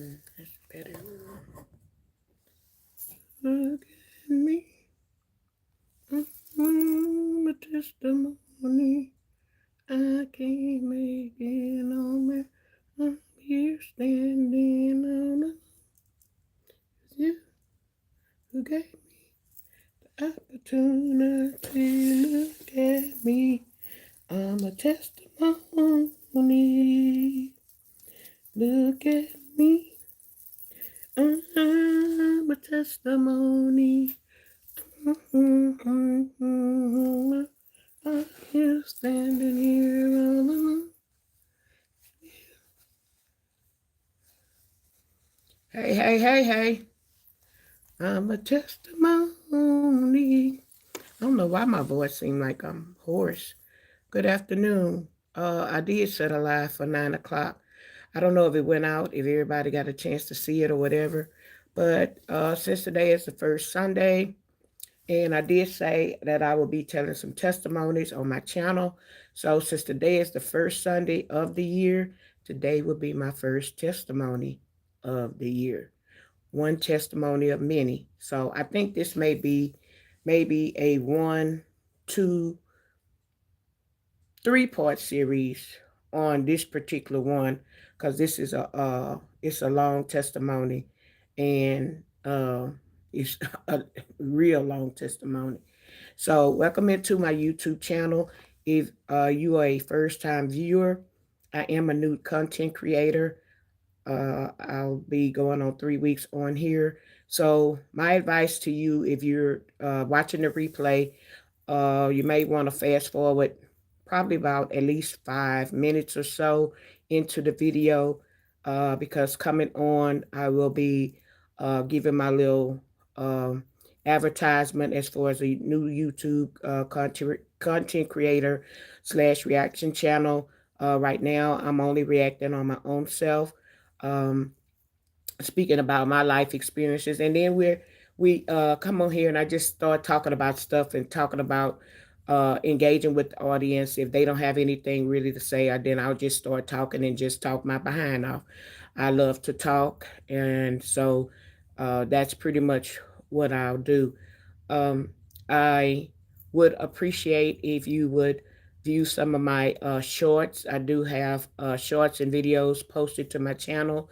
That's better. Look at me. A testimony. I can't make it on me. I'm here standing on the you who gave the opportunity. Look at me. I'm a testimony. Look at me. I'm a testimony. I'm here standing here all alone. Hey, hey, hey, hey. I'm a testimony. I don't know why my voice seems like I'm hoarse. Good afternoon. I did set a live for 9 o'clock. I don't know if it went out, if everybody got a chance to see it or whatever. But since today is the first Sunday, and I did say that I will be telling some testimonies on my channel. So since today is the first Sunday of the year, today will be my first testimony of the year. One testimony of many. So I think this may be maybe a 1, 2, 3 part series on this particular one, because this is it's a long testimony, and it's a real long testimony. So welcome into my YouTube channel. If you are a first time viewer, I am a new content creator. I'll be going on 3 weeks on here. So my advice to you, if you're watching the replay, you may want to fast forward probably about at least 5 minutes or so into the video, because coming on, I will be giving my little advertisement as far as a new YouTube content creator / reaction channel. Right now, I'm only reacting on my own self. Um, Speaking about my life experiences, and then we come on here and I just start talking about stuff and talking about engaging with the audience. If they don't have anything really to say, then I'll just start talking and just talk my behind off. I love to talk, and so that's pretty much what I'll do. um, I would appreciate if you would view some of my shorts. I do have shorts and videos posted to my channel.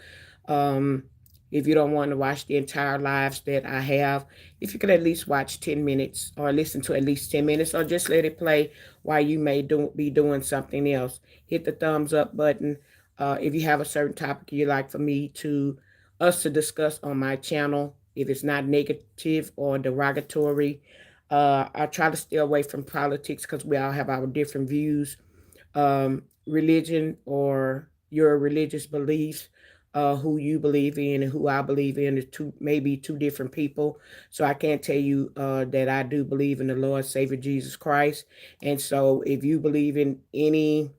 Um, if you don't want to watch the entire lives that I have, if you could at least watch 10 minutes or listen to at least 10 minutes, or just let it play while you may be doing something else, hit the thumbs up button. If you have a certain topic you'd like for me to us to discuss on my channel, if it's not negative or derogatory. I try to stay away from politics because we all have our different views. Religion or your religious beliefs, who you believe in and who I believe in, is maybe two different people. So I can't tell you that I do believe in the Lord Savior Jesus Christ. And so if you believe in any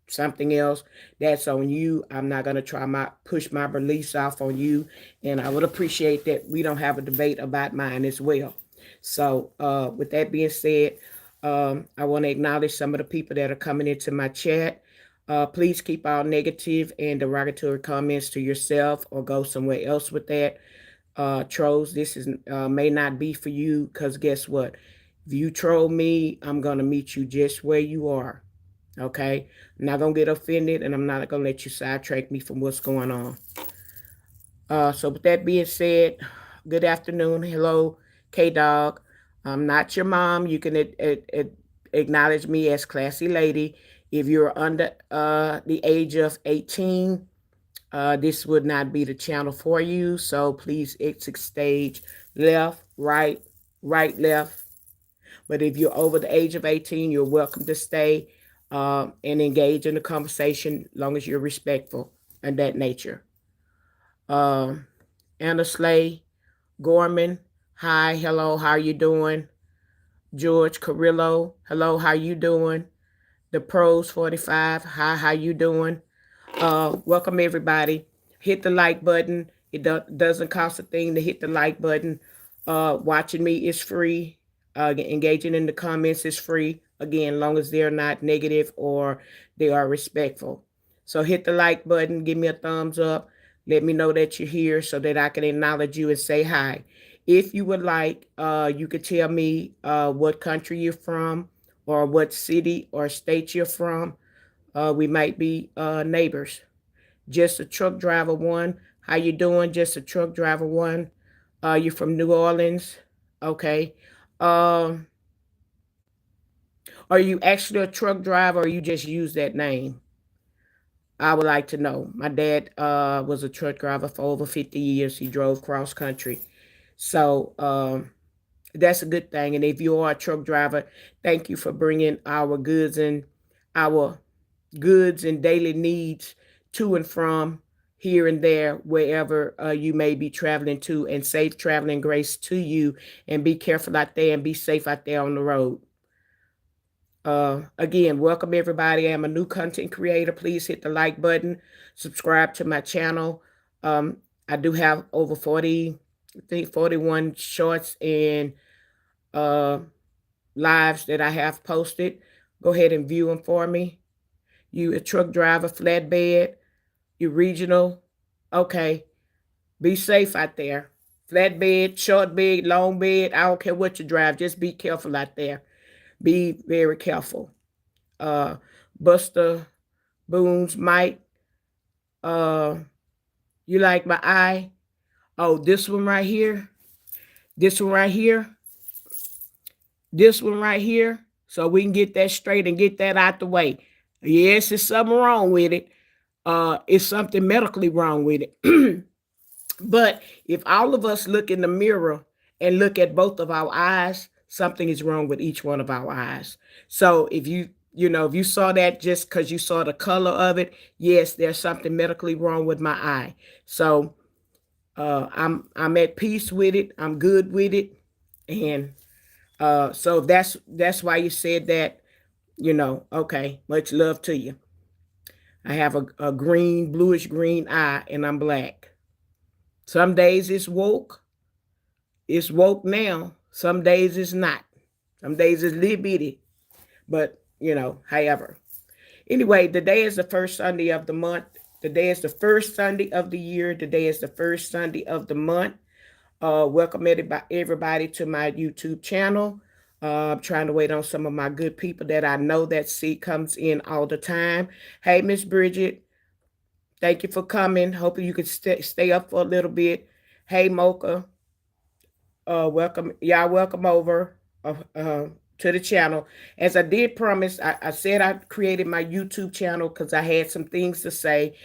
something else, that's on you. I'm not going to try my push my beliefs off on you, and I would appreciate that we don't have a debate about mine as well. So with that being said, I want to acknowledge some of the people that are coming into my chat. Please keep all negative and derogatory comments to yourself, or go somewhere else with that. Trolls, this is may not be for you, because guess what? If you troll me, I'm going to meet you just where you are. Okay, I'm not gonna get offended, and I'm not gonna let you sidetrack me from what's going on. So with that being said, good afternoon. Hello, K Dog. I'm not your mom. You can acknowledge me as classy lady. If you're under the age of 18, this would not be the channel for you. So please exit stage left, right, right, left. But if you're over the age of 18, you're welcome to stay and engage in the conversation, long as you're respectful and that nature. Um, Anna Slay, Gorman, hi, hello, how you doing? George Carrillo, hello, how you doing? The Pros 45, hi, how you doing? Welcome everybody. Hit the like button. It doesn't cost a thing to hit the like button. Watching me is free. Engaging in the comments is free. Again, long as they're not negative or they are respectful. So hit the like button. Give me a thumbs up. Let me know that you're here so that I can acknowledge you and say hi. If you would like, you could tell me what country you're from or what city or state you're from. We might be neighbors. Just a truck driver one. How you doing? Just a truck driver one. You from New Orleans? Okay. Um, are you actually a truck driver or you just use that name? I would like to know. My dad was a truck driver for over 50 years. He drove cross country. So that's a good thing. And if you are a truck driver, thank you for bringing our goods and daily needs to and from here and there, wherever you may be traveling to, and safe traveling grace to you. And be careful out there and be safe out there on the road. Again, welcome everybody. I'm a new content creator. Please hit the like button, subscribe to my channel. I do have over 40, I think 41 shorts and lives that I have posted. Go ahead and view them for me. You a truck driver, flatbed, you regional. Okay, be safe out there. Flatbed, short bed, long bed. I don't care what you drive. Just be careful out there. Be very careful. Buster Boone's Mike. You like my eye? Oh, this one right here. This one right here. This one right here. So we can get that straight and get that out the way. Yes, there's something wrong with it. It's something medically wrong with it. But if all of us look in the mirror and look at both of our eyes, something is wrong with each one of our eyes. So if if you saw that just because you saw the color of it, yes, there's something medically wrong with my eye. So I'm at peace with it. I'm good with it, and so that's why you said that. Okay, much love to you. I have a green, bluish green eye, and I'm black. Some days it's woke. It's woke now. Some days it's not. Some days it's little bitty. But, however. Anyway, today is the first Sunday of the month. Today is the first Sunday of the year. Today is the first Sunday of the month. Welcome everybody to my YouTube channel. I'm trying to wait on some of my good people that I know that see comes in all the time. Hey, Miss Bridget, thank you for coming. Hopefully you could stay up for a little bit. Hey, Mocha, welcome. Y'all welcome over to the channel. As I did promise, I said I created my YouTube channel because I had some things to say.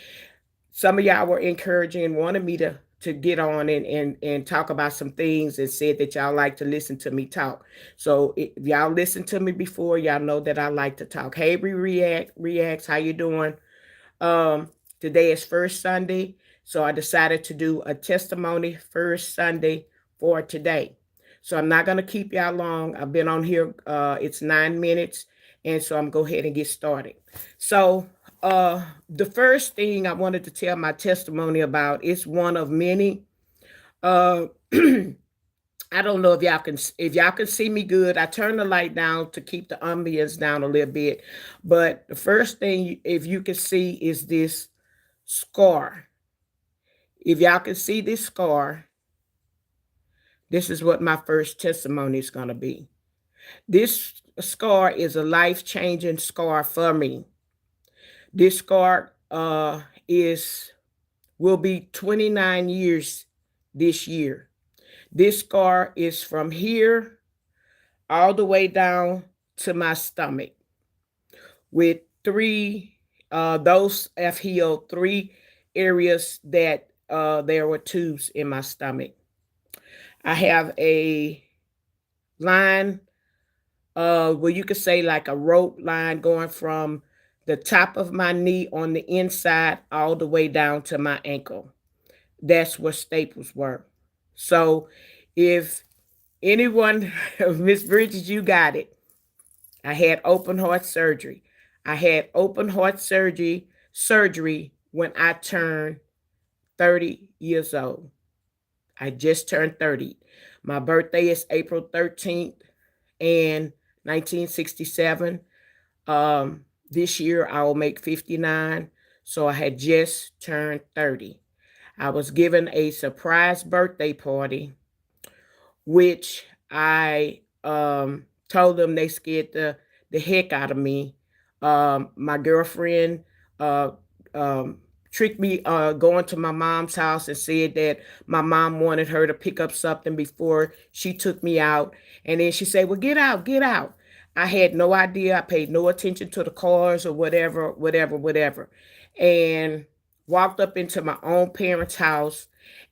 Some of y'all were encouraging and wanted me to get on and talk about some things and said that y'all like to listen to me talk. So if y'all listened to me before, y'all know that I like to talk. Hey, Reacts, how you doing? Today is first Sunday, so I decided to do a testimony first Sunday for today. So I'm not going to keep y'all long. I've been on here, it's 9 minutes, and so I'm going to go ahead and get started. So the first thing I wanted to tell my testimony about is one of many. I don't know if y'all can see me good. I turned the light down to keep the ambience down a little bit. But the first thing, if you can see, is this scar. If y'all can see this scar, this is what my first testimony is going to be. This scar is a life-changing scar for me. This scar will be 29 years this year. This scar is from here all the way down to my stomach, with those have healed 3 areas that there were tubes in my stomach. I have a line, well, you could say like a rope line going from the top of my knee on the inside all the way down to my ankle. That's where staples were. So if anyone, Miss Bridges, you got it. I had open heart surgery. I had open heart surgery when I turned 30 years old. I just turned 30. My birthday is April 13th and 1967. This year I will make 59. So I had just turned 30. I was given a surprise birthday party, which I told them they scared the heck out of me. My girlfriend uh, um, tricked me going to my mom's house and said that my mom wanted her to pick up something before she took me out. And then she said, "Well, get out, get out." I had no idea. I paid no attention to the cars or whatever, whatever, whatever. And walked up into my own parents' house.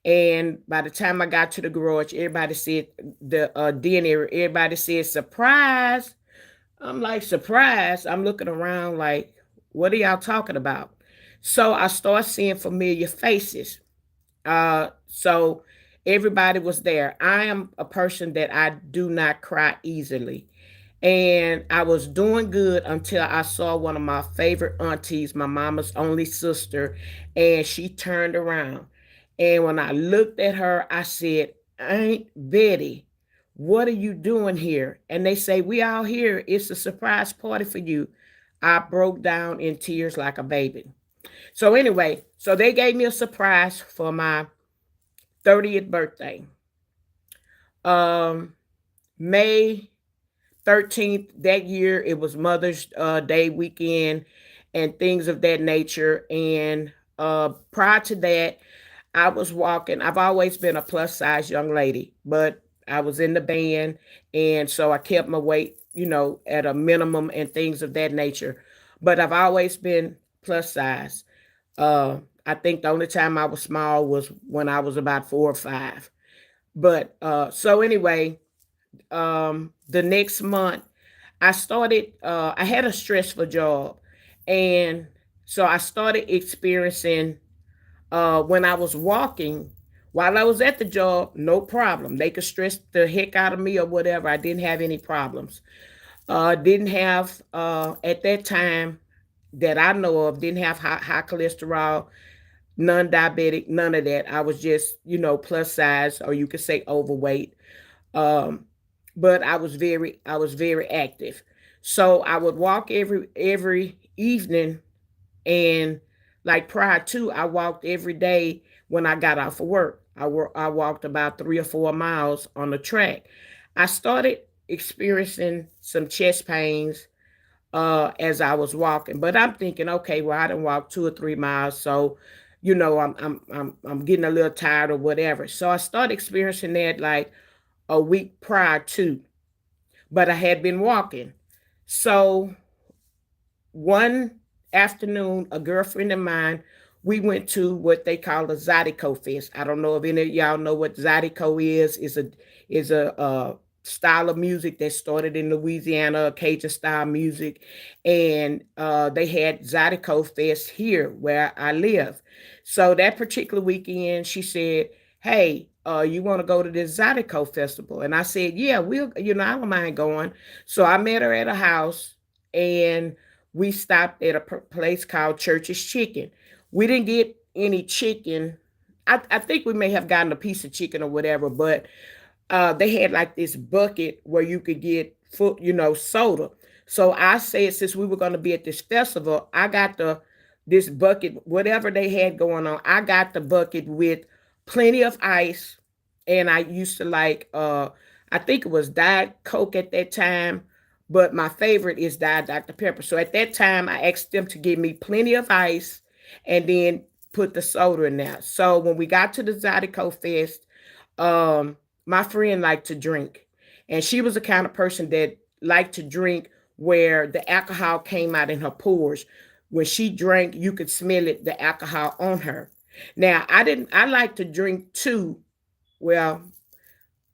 And by the time I got to the garage, everybody said the den area, everybody said surprise. I'm like, surprise. I'm looking around like, what are y'all talking about? So I start seeing familiar faces. So everybody was there. I am a person that I do not cry easily. And I was doing good until I saw one of my favorite aunties, my mama's only sister, and she turned around. And when I looked at her, I said, "Aunt Betty, what are you doing here?" And they say, "We all here. It's a surprise party for you." I broke down in tears like a baby. So anyway, so they gave me a surprise for my 30th birthday. Um, May 13th that year, it was Mother's Day weekend and things of that nature. And prior to that, I was walking. I've always been a plus size young lady, but I was in the band. And so I kept my weight, at a minimum and things of that nature. But I've always been plus size. I think the only time I was small was when I was about 4 or 5. But so anyway, the next month I had a stressful job. And so I started experiencing, when I was walking, while I was at the job, no problem. They could stress the heck out of me or whatever. I didn't have any problems. Didn't have, at that time that I know of, didn't have high cholesterol, non diabetic, none of that. I was just, plus size, or you could say overweight. Um, but I was very active. So I would walk every evening, and like prior to, I walked every day when I got off of work. I walked about 3 or 4 miles on the track. I started experiencing some chest pains as I was walking, but I'm thinking, okay, well, I didn't walk 2 or 3 miles, so I'm getting a little tired or whatever. So I started experiencing that like a week prior to, but I had been walking. So one afternoon, a girlfriend of mine, we went to what they call a Zydeco Fest. I don't know if any of y'all know what Zydeco is. Is a style of music that started in Louisiana, Cajun style music, and they had Zydeco Fest here where I live. So that particular weekend, she said, "Hey, you want to go to this Zydeco festival?" And I said, "Yeah, we'll. I don't mind going." So I met her at a house, and we stopped at a place called Church's Chicken. We didn't get any chicken. I think we may have gotten a piece of chicken or whatever, but they had like this bucket where you could get food, soda. So I said, since we were going to be at this festival, I got this bucket, whatever they had going on. I got the bucket with plenty of ice, and I used to like, I think it was Diet Coke at that time, but my favorite is Diet Dr Pepper. So at that time, I asked them to give me plenty of ice, and then put the soda in there. So when we got to the Zydeco Fest, um, my friend liked to drink, and she was the kind of person that liked to drink where the alcohol came out in her pores. When she drank, you could smell it, the alcohol on her. Now, I didn't. I like to drink too. Well,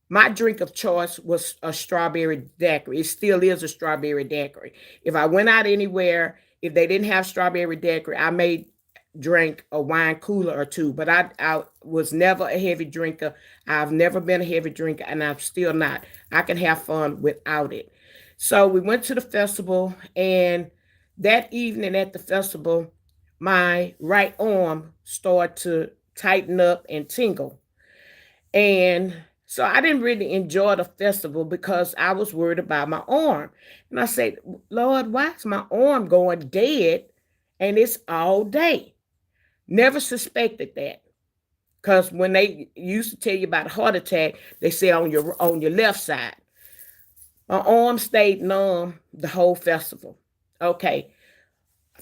my drink of choice was a strawberry daiquiri. It still is a strawberry daiquiri. If I went out anywhere, if they didn't have strawberry daiquiri, I may drink a wine cooler or two. But I was never a heavy drinker. I've never been a heavy drinker, and I'm still not. I can have fun without it. So we went to the festival, and that evening at the festival, my right arm started to tighten up and tingle. And so I didn't really enjoy the festival because I was worried about my arm. And I said, "Lord, why is my arm going dead? And it's all day." Never suspected that. Because when they used to tell you about a heart attack, they say on your left side. My arm stayed numb the whole festival. Okay,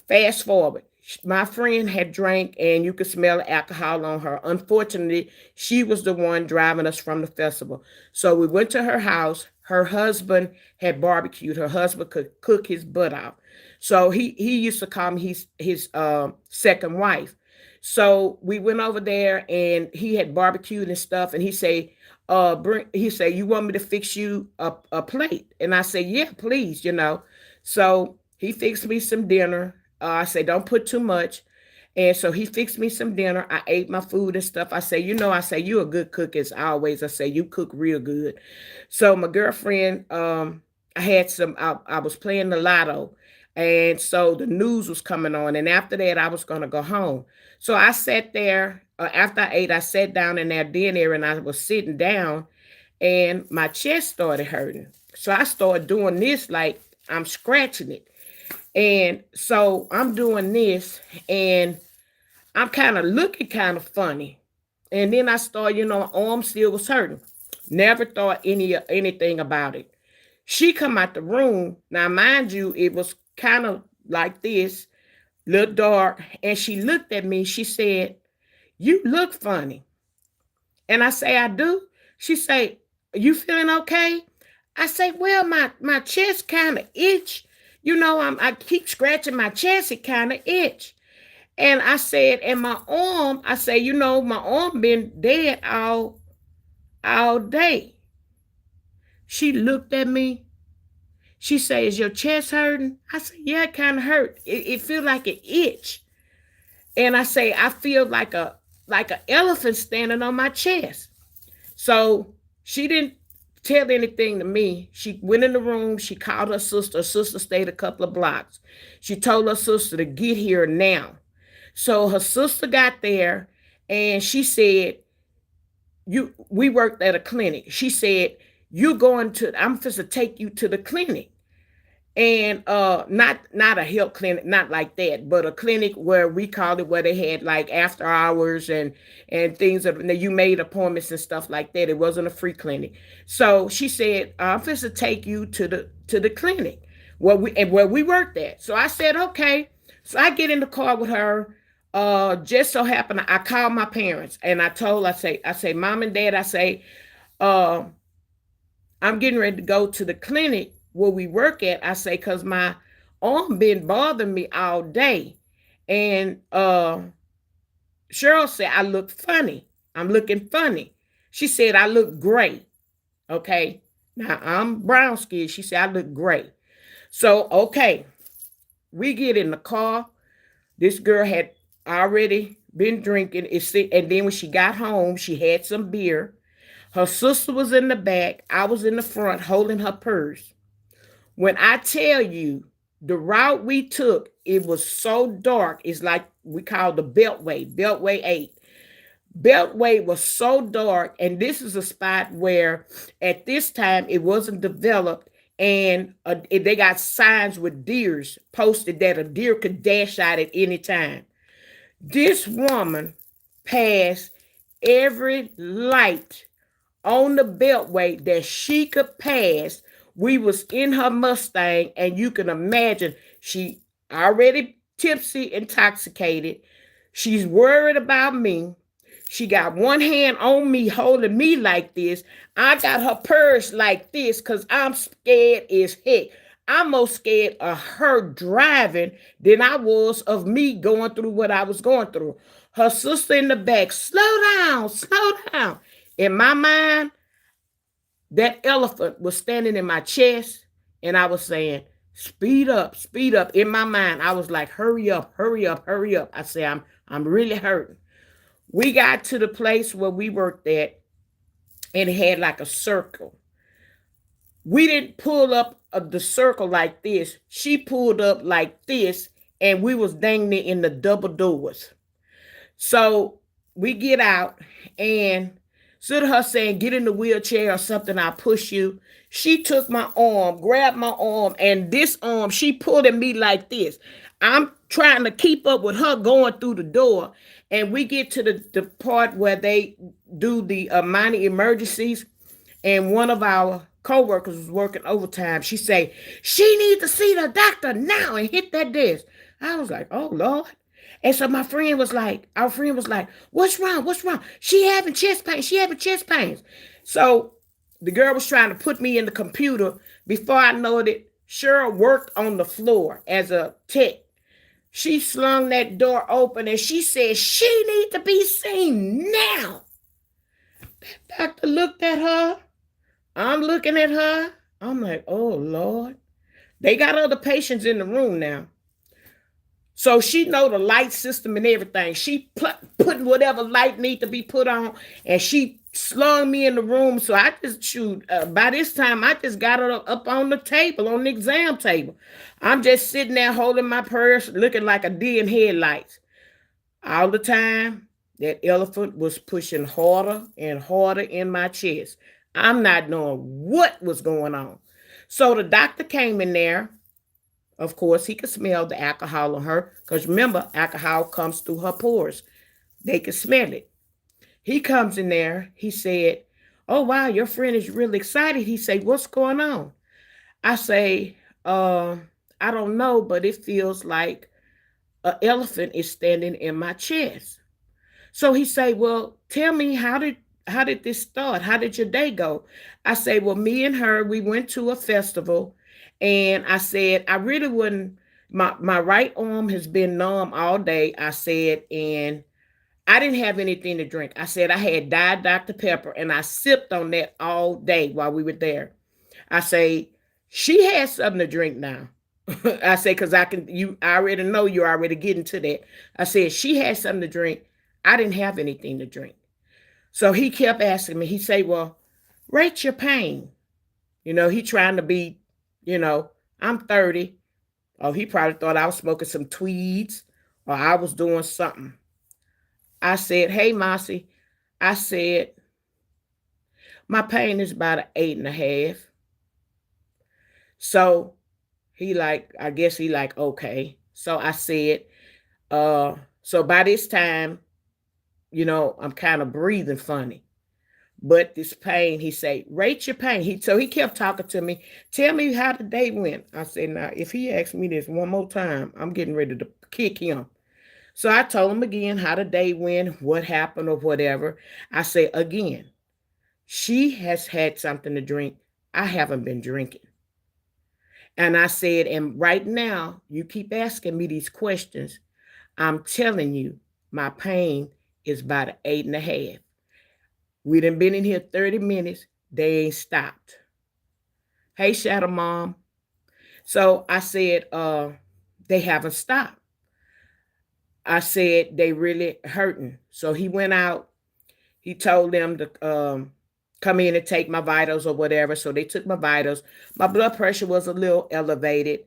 fast forward. My friend had drank and you could smell the alcohol on her. Unfortunately, she was the one driving us from the festival. So we went to her house. Her husband had barbecued. Her husband could cook his butt out. So he used to call me his second wife. So we went over there and he had barbecued and stuff. And he said, you want me to fix you a plate? And I said, yeah, please, you know. So he fixed me some dinner. I said, don't put too much. And so he fixed me some dinner. I ate my food and stuff. I say, you a good cook as always. I say, you cook real good. So my girlfriend, I was playing the lotto. And so the news was coming on. And after that, I was going to go home. So I sat there. After I ate, I sat down in that dinner and I was sitting down and my chest started hurting. So I started doing this like I'm scratching it. And so I'm doing this and I'm kind of looking kind of funny. And then I started, my arm still was hurting. Never thought anything about it. She come out the room. Now, mind you, it was kind of like this, little dark. And she looked at me. She said, you look funny. And I say, I do. She say, you feeling okay? I say, well, my chest kind of itch. I keep scratching my chest. It kind of itch. And I said, and my arm, I say, my arm been dead all day. She looked at me. She said, is your chest hurting? I said, yeah, it kind of hurt. It feel like an itch. And I say, I feel like an elephant standing on my chest. So she didn't tell anything to me. She went in the room. She called her sister. Her sister stayed a couple of blocks. She told her sister to get here now. So her sister got there and she said, we worked at a clinic. She said, I'm supposed to take you to the clinic. And not a health clinic, not like that, but a clinic where we called it, where they had like after hours and things of you made appointments and stuff like that. It wasn't a free clinic. So she said, I'm supposed to take you to the clinic where we worked at. So I said, okay. So I get in the car with her. Just so happened I called my parents and I say, Mom and Dad, I say, I'm getting ready to go to the clinic where we work at. I say, because my arm been bothering me all day. And Cheryl said, I look funny. I'm looking funny. She said, I look great. Okay. Now I'm brown skinned. She said, I look great. So, okay. We get in the car. This girl had already been drinking. And then when she got home, she had some beer. Her sister was in the back. I was in the front holding her purse. When I tell you the route we took, it was so dark. It's like we call the Beltway 8. Beltway was so dark. And this is a spot where at this time it wasn't developed. And they got signs with deers posted that a deer could dash out at any time. This woman passed every light on the Beltway that she could pass. We was in her Mustang, and you can imagine she already tipsy, intoxicated. She's worried about me. She got one hand on me, holding me like this. I got her purse like this because I'm scared as heck. I'm more scared of her driving than I was of me going through what I was going through. Her sister in the back, slow down, slow down. In my mind, that elephant was standing in my chest and I was saying, speed up, speed up. In my mind, I was like, hurry up, hurry up, hurry up. I say, I'm really hurting. We got to the place where we worked at and it had like a circle. We didn't pull up the circle like this. She pulled up like this and we was dang near in the double doors. So we get out and Instead of her saying, get in the wheelchair or something, I'll push you. She took my arm, grabbed my arm, and this arm, she pulled at me like this. I'm trying to keep up with her going through the door. And we get to the part where they do the minor emergencies. And one of our co-workers was working overtime. She say, she needs to see the doctor now, and hit that desk. I was like, oh Lord. And so our friend was like, what's wrong? What's wrong? She having chest pain. She having chest pains. So the girl was trying to put me in the computer. Before I know it, Cheryl worked on the floor as a tech. She slung that door open and she said, she need to be seen now. That doctor looked at her. I'm looking at her. I'm like, oh Lord. They got other patients in the room now. So she know the light system and everything. She putting whatever light need to be put on, and she slung me in the room. So I just by this time, I just got her up on the table, on the exam table. I'm just sitting there holding my purse, looking like a deer in headlights. All the time, that elephant was pushing harder and harder in my chest. I'm not knowing what was going on. So the doctor came in there. Of course, he could smell the alcohol on her because remember, alcohol comes through her pores. They could smell it. He comes in there. He said, oh, wow, your friend is really excited. He said, what's going on? I say, I don't know, but it feels like an elephant is standing in my chest. So he say, well, tell me, how did this start? How did your day go? I say, well, me and her, we went to a festival. And I said, I really wouldn't, my right arm has been numb all day. I said, and I didn't have anything to drink. I said, I had Diet Dr. Pepper and I sipped on that all day while we were there. I say, she has something to drink now. I say, because I already know you're already getting to that. I said, she has something to drink. I didn't have anything to drink. So he kept asking me, he said, well, rate your pain. He trying to be, I'm 30. Oh, he probably thought I was smoking some tweeds or I was doing something. I said, hey, Mossy, I said, my pain is about an 8.5. So I guess he like, okay. So I said, so by this time, I'm kind of breathing funny. But this pain, he say, rate your pain. So he kept talking to me. Tell me how the day went. I said, now, if he asks me this one more time, I'm getting ready to kick him. So I told him again how the day went, what happened or whatever. I say, again, she has had something to drink. I haven't been drinking. And I said, and right now, you keep asking me these questions. I'm telling you, my pain is about an 8.5. We done been in here 30 minutes. They ain't stopped. Hey, Shadow Mom. So I said, they haven't stopped. I said, they really hurting. So he went out. He told them to come in and take my vitals or whatever. So they took my vitals. My blood pressure was a little elevated.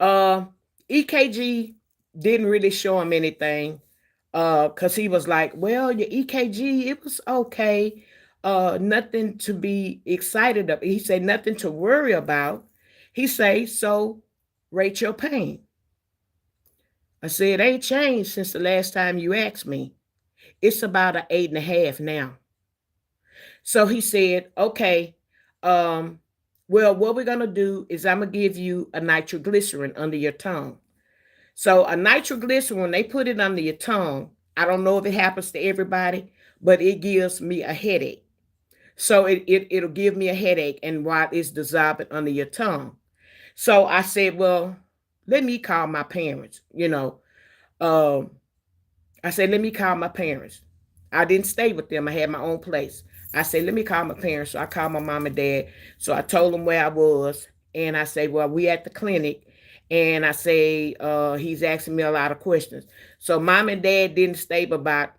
EKG didn't really show him anything. Because he was like, well, your EKG, it was okay. Nothing to be excited about. He said, nothing to worry about. He say, so rate your pain. I said, it ain't changed since the last time you asked me. It's about an 8.5 now. So he said, okay, well, what we're going to do is I'm going to give you a nitroglycerin under your tongue. So a nitroglycerin, when they put it under your tongue, I don't know if it happens to everybody, but it gives me a headache. So it'll give me a headache and while it's dissolving under your tongue. So I said, well, let me call my parents, I said, let me call my parents. I didn't stay with them. I had my own place. I said, let me call my parents. So I called my mom and dad. So I told them where I was. And I said, well, we at the clinic. And I say, he's asking me a lot of questions. So mom and dad didn't stay but about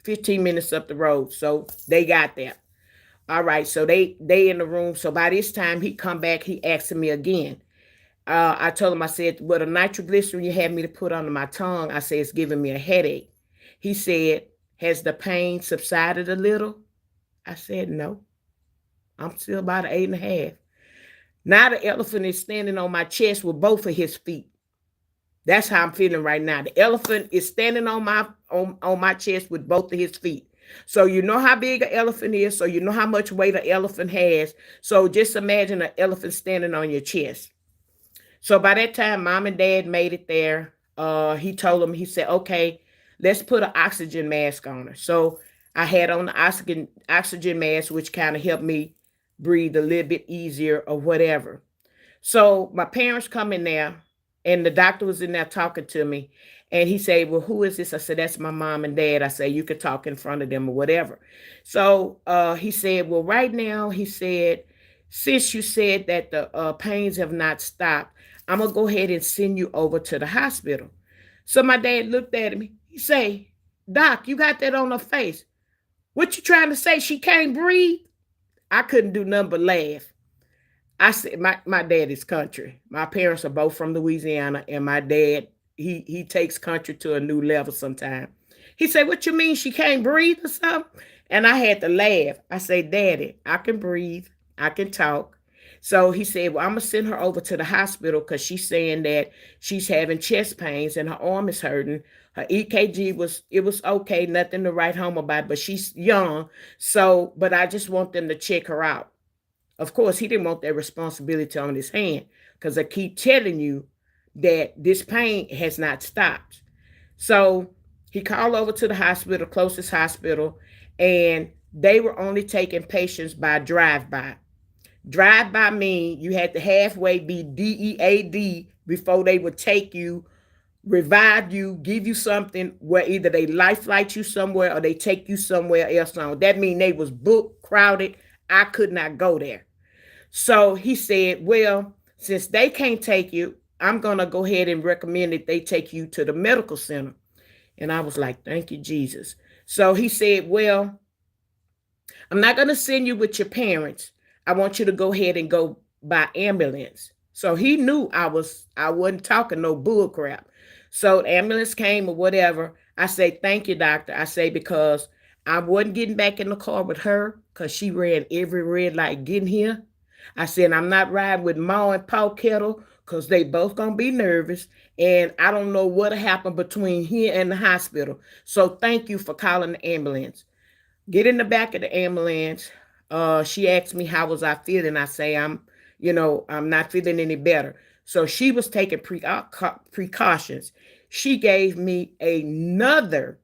15 minutes up the road. So they got there. All right. So they in the room. So by this time he come back, he asking me again. I told him, I said, well, the nitroglycerin you had me to put under my tongue, I said, it's giving me a headache. He said, has the pain subsided a little? I said, no, I'm still about an 8.5. Now the elephant is standing on my chest with both of his feet. That's how I'm feeling right now. The elephant is standing on my chest with both of his feet. So you know how big an elephant is, so you know how much weight an elephant has. So just imagine an elephant standing on your chest. So by that time, mom and dad made it there. He told them, he said, okay, let's put an oxygen mask on her. So I had on the oxygen mask, which kind of helped me breathe a little bit easier or whatever. So my parents come in there, and the doctor was in there talking to me. And he said, well, who is this? I said, that's my mom and dad. I said, you could talk in front of them or whatever. So he said, well, right now, he said, since you said that the pains have not stopped, I'm going to go ahead and send you over to the hospital. So my dad looked at me. He said, Doc, you got that on her face. What you trying to say? She can't breathe? I couldn't do nothing but laugh. I said, my dad is country. My parents are both from Louisiana, and my dad, he takes country to a new level sometimes. He said, what you mean she can't breathe or something? And I had to laugh. I said, Daddy, I can breathe. I can talk. So he said, well, I'm going to send her over to the hospital because she's saying that she's having chest pains and her arm is hurting. Her EKG it was okay, nothing to write home about, but she's young. So, but I just want them to check her out. Of course, he didn't want that responsibility on his hand because I keep telling you that this pain has not stopped. So he called over to the hospital, closest hospital, and they were only taking patients by drive-by. Drive-by mean you had to halfway be DEAD before they would take you, revive you, give you something where either they life flight you somewhere or they take you somewhere else on. That mean they was booked, crowded. I could not go there. So he said, well, since they can't take you, I'm going to go ahead and recommend that they take you to the medical center. And I was like, thank you, Jesus. So he said, well, I'm not going to send you with your parents. I want you to go ahead and go by ambulance. So he knew I wasn't talking no bull crap. So the ambulance came or whatever. I say, thank you, doctor. I say, because I wasn't getting back in the car with her because she ran every red light getting here. I said, I'm not riding with Ma and Pa Kettle because they both going to be nervous. And I don't know what happened between here and the hospital. So thank you for calling the ambulance. Get in the back of the ambulance. She asked me how was I feeling. I say, I'm not feeling any better. So she was taking precautions. She gave me another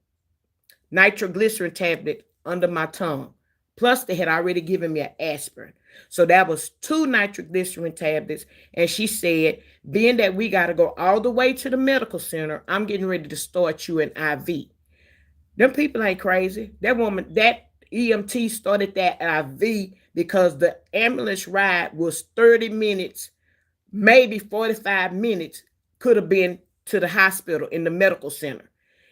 nitroglycerin tablet under my tongue. Plus, they had already given me an aspirin. So that was 2 nitroglycerin tablets. And she said, being that we got to go all the way to the medical center, I'm getting ready to start you an IV. Them people ain't crazy. That woman, that EMT started that IV because the ambulance ride was 30 minutes, maybe 45 minutes, could have been to the hospital in the medical center,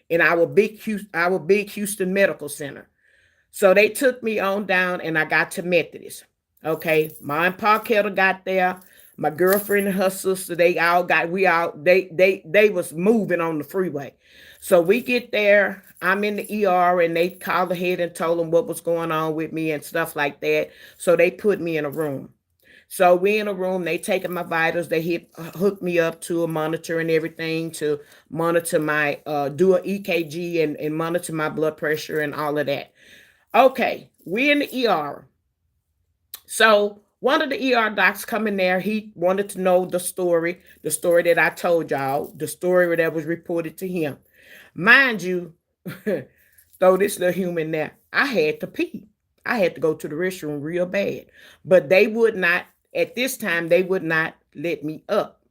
in our big Houston Medical Center. So they took me on down and I got to Methodist. Okay, Ma and Pa Kettle got there. My girlfriend and her sister, they was moving on the freeway. So we get there. I'm in the ER and they called ahead and told them what was going on with me and stuff like that. So they put me in a room. So we in a room, they taking my vitals, they hooked me up to a monitor and everything to monitor my, do an EKG and monitor my blood pressure and all of that. Okay, we in the ER. So one of the ER docs come in there. He wanted to know the story that I told y'all, the story that was reported to him. Mind you, throw this little human there. I had to pee. I had to go to the restroom real bad. But they would not, at this time, they would not let me up.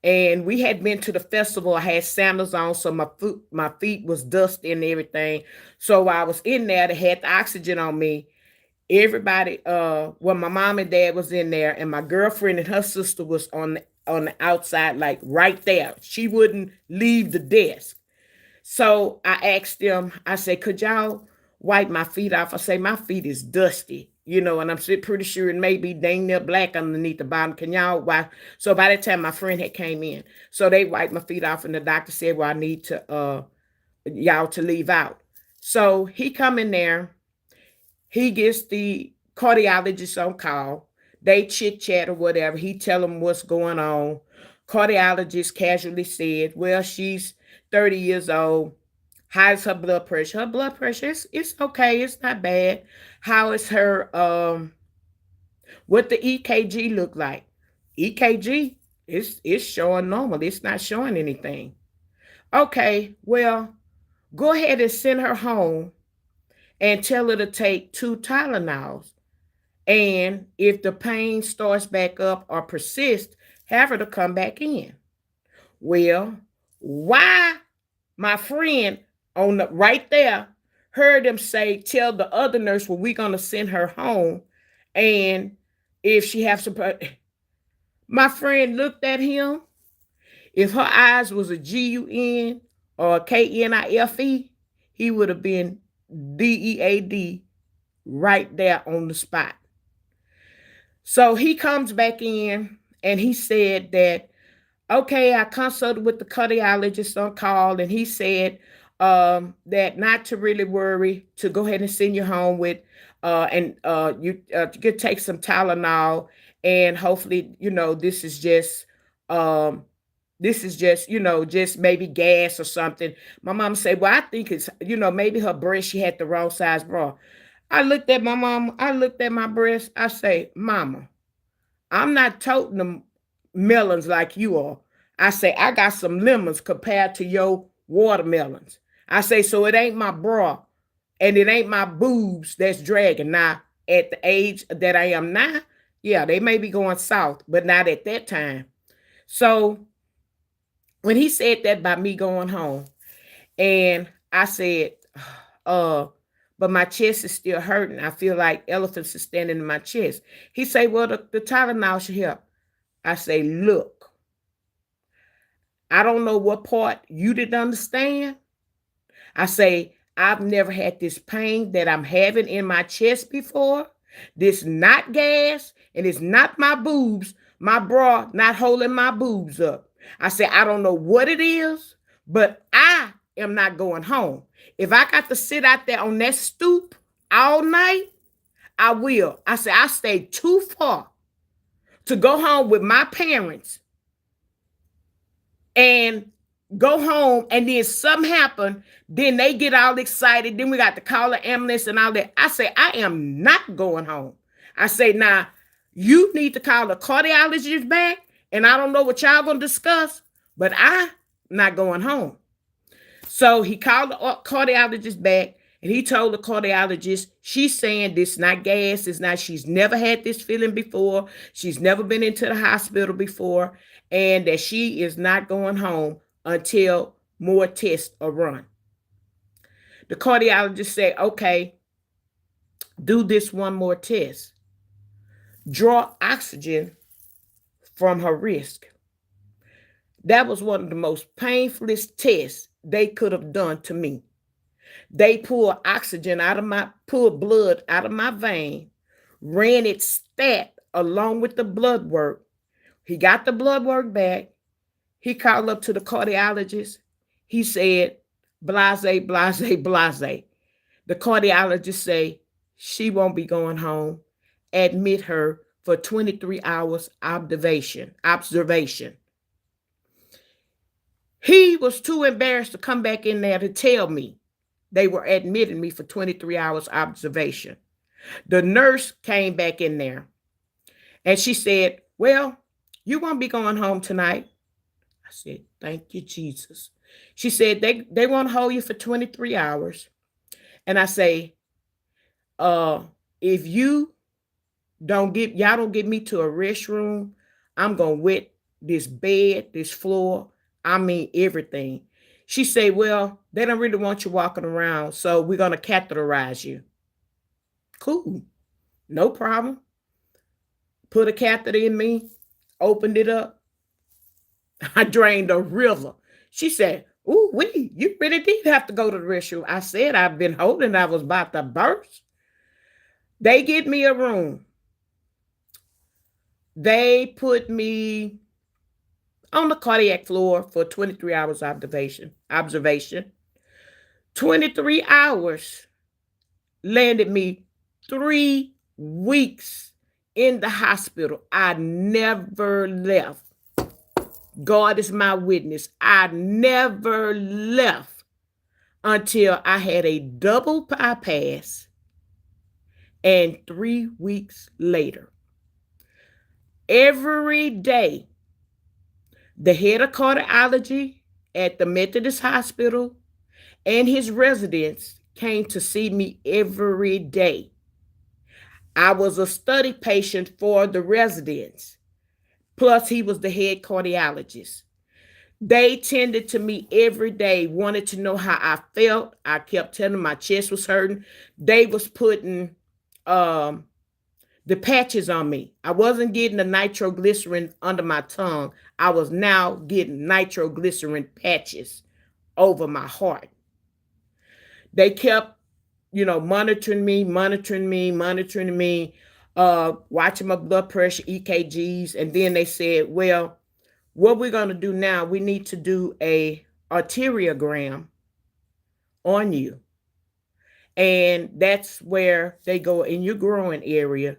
And we had been to the festival. I had sandals on, so my feet was dusty and everything. So I was in there. They had the oxygen on me. Everybody, my mom and dad was in there, and my girlfriend and her sister was on the outside, like right there. She wouldn't leave the desk. So I asked them, I said, could y'all wipe my feet off? I say, my feet is dusty, and I'm pretty sure it may be dang near black underneath the bottom. Can y'all wipe? So by the time my friend had came in, so they wiped my feet off, and the doctor said, well, I need to y'all to leave out. So he come in there. He gets the cardiologist on call. They chit chat or whatever. He tell them what's going on. Cardiologist casually said, "Well, she's 30 years old. How's her blood pressure? Her blood pressure it's okay. It's not bad. How is her what the EKG look like? EKG it's showing normal. It's not showing anything. Okay, well, go ahead and send her home and tell her to take 2 Tylenols. And if the pain starts back up or persists, have her to come back in." Well, why my friend on the right there heard them say, "Tell the other nurse, well, we're gonna send her home, and if she has some," my friend looked at him. If her eyes was a GUN or a KNIFE, he would have been DEAD right there on the spot. So he comes back in and he said that, okay, I consulted with the cardiologist on call, and he said that not to really worry, to go ahead and send you home with, and you could take some Tylenol, and hopefully, um, this is just, just maybe gas or something. My mom said, well, I think it's, maybe her breast, she had the wrong size bra. I looked at my mom, I looked at my breast, I say, Mama, I'm not toting them melons like you are. I say, I got some lemons compared to your watermelons. I say, so it ain't my bra and it ain't my boobs that's dragging. Now, at the age that I am now, yeah, they may be going south, but not at that time. So when he said that about me going home, and I said, uh, but my chest is still hurting. I feel like elephants are standing in my chest. He said, well, the Tylenol should help. I say, look, I don't know what part you didn't understand. I say, I've never had this pain that I'm having in my chest before. This not gas, and it's not my boobs, my bra not holding my boobs up. I say, I don't know what it is, but I am not going home. If I got to sit out there on that stoop all night, I will. I say, I stayed too far to go home with my parents and go home, and then something happen, then they get all excited, then we got to call the ambulance and all that. I say, I am not going home. I say, now, you need to call the cardiologist back, and I don't know what y'all gonna discuss, but I'm not going home. So he called the cardiologist back, and he told the cardiologist, she's saying this not gas, it's not, she's never had this feeling before, she's never been into the hospital before, and that she is not going home until more tests are run. The cardiologist said, okay, do this one more test. Draw oxygen from her wrist. That was one of the most painfulest tests they could have done to me. They pulled pulled blood out of my vein, ran it stat along with the blood work. He got the blood work back. He called up to the cardiologist. He said, blase, blase, blase. The cardiologist say, she won't be going home. Admit her for 23 hours observation. He was too embarrassed to come back in there to tell me they were admitting me for 23 hours observation. The nurse came back in there and she said, well, you won't be going home tonight. I said, thank you, Jesus. She said, they won't hold you for 23 hours. And I say, if y'all don't get me to a restroom, I'm gonna wet this bed, this floor, I mean everything. She said, well, they don't really want you walking around, so we're gonna catheterize you. Cool, no problem. Put a catheter in me, opened it up. I drained a river. She said, ooh, you really did have to go to the restroom. I said, I've been holding, I was about to burst. They get me a room. They put me on the cardiac floor for 23 hours observation. 23 hours landed me 3 weeks in the hospital. I never left. God is my witness. I never left until I had a double bypass, and 3 weeks later, every day, the head of cardiology at the Methodist Hospital and his residents came to see me every day. I was a study patient for the residents. Plus, he was the head cardiologist. They tended to me every day, wanted to know how I felt. I kept telling them my chest was hurting. They was putting the patches on me. I wasn't getting the nitroglycerin under my tongue. I was now getting nitroglycerin patches over my heart. They kept, monitoring me, watching my blood pressure, EKGs. And then they said, well, what we're going to do now, we need to do a arteriogram on you. And that's where they go in your groin area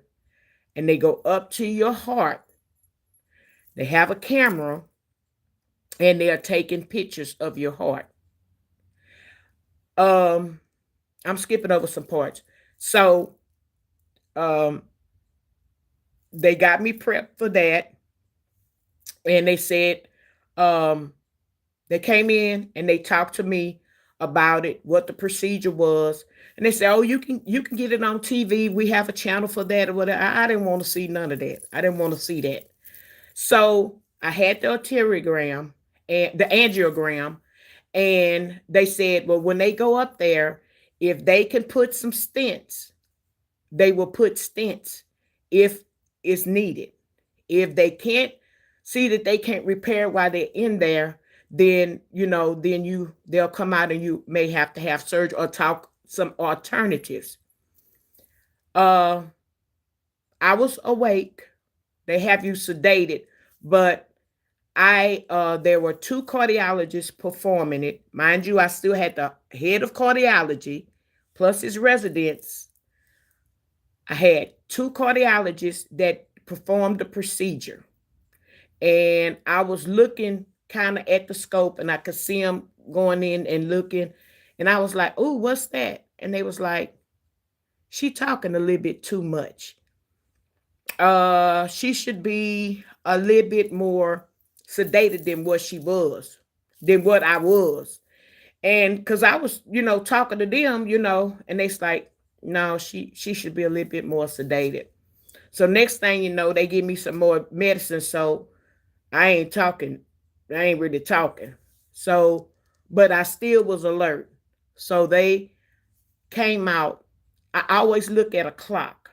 and they go up to your heart. They have a camera and they are taking pictures of your heart. I'm skipping over some parts. So they got me prepped for that. And they said, they came in and they talked to me about it, what the procedure was. And they said, oh, you can get it on TV. We have a channel for that or whatever. I didn't want to see none of that. I didn't want to see that. So I had the arteriogram and the angiogram. And they said, well, when they go up there, if they can put some stents, they will put stents if it's needed. If they can't see that they can't repair while they're in there, then they'll come out and you may have to have surgery or talk some alternatives. I was awake. They have you sedated, but there were 2 cardiologists performing it. Mind you, I still had the head of cardiology plus his residents. I had 2 cardiologists that performed the procedure. And I was looking kind of at the scope and I could see them going in and looking. And I was like, oh, what's that? And they was like, she talking a little bit too much. She should be a little bit more sedated than what I was. And because I was, talking to them, and they's like, no, she should be a little bit more sedated. So next thing you know, they give me some more medicine. So I ain't talking. I ain't really talking. So, but I still was alert. So they came out. I always look at a clock.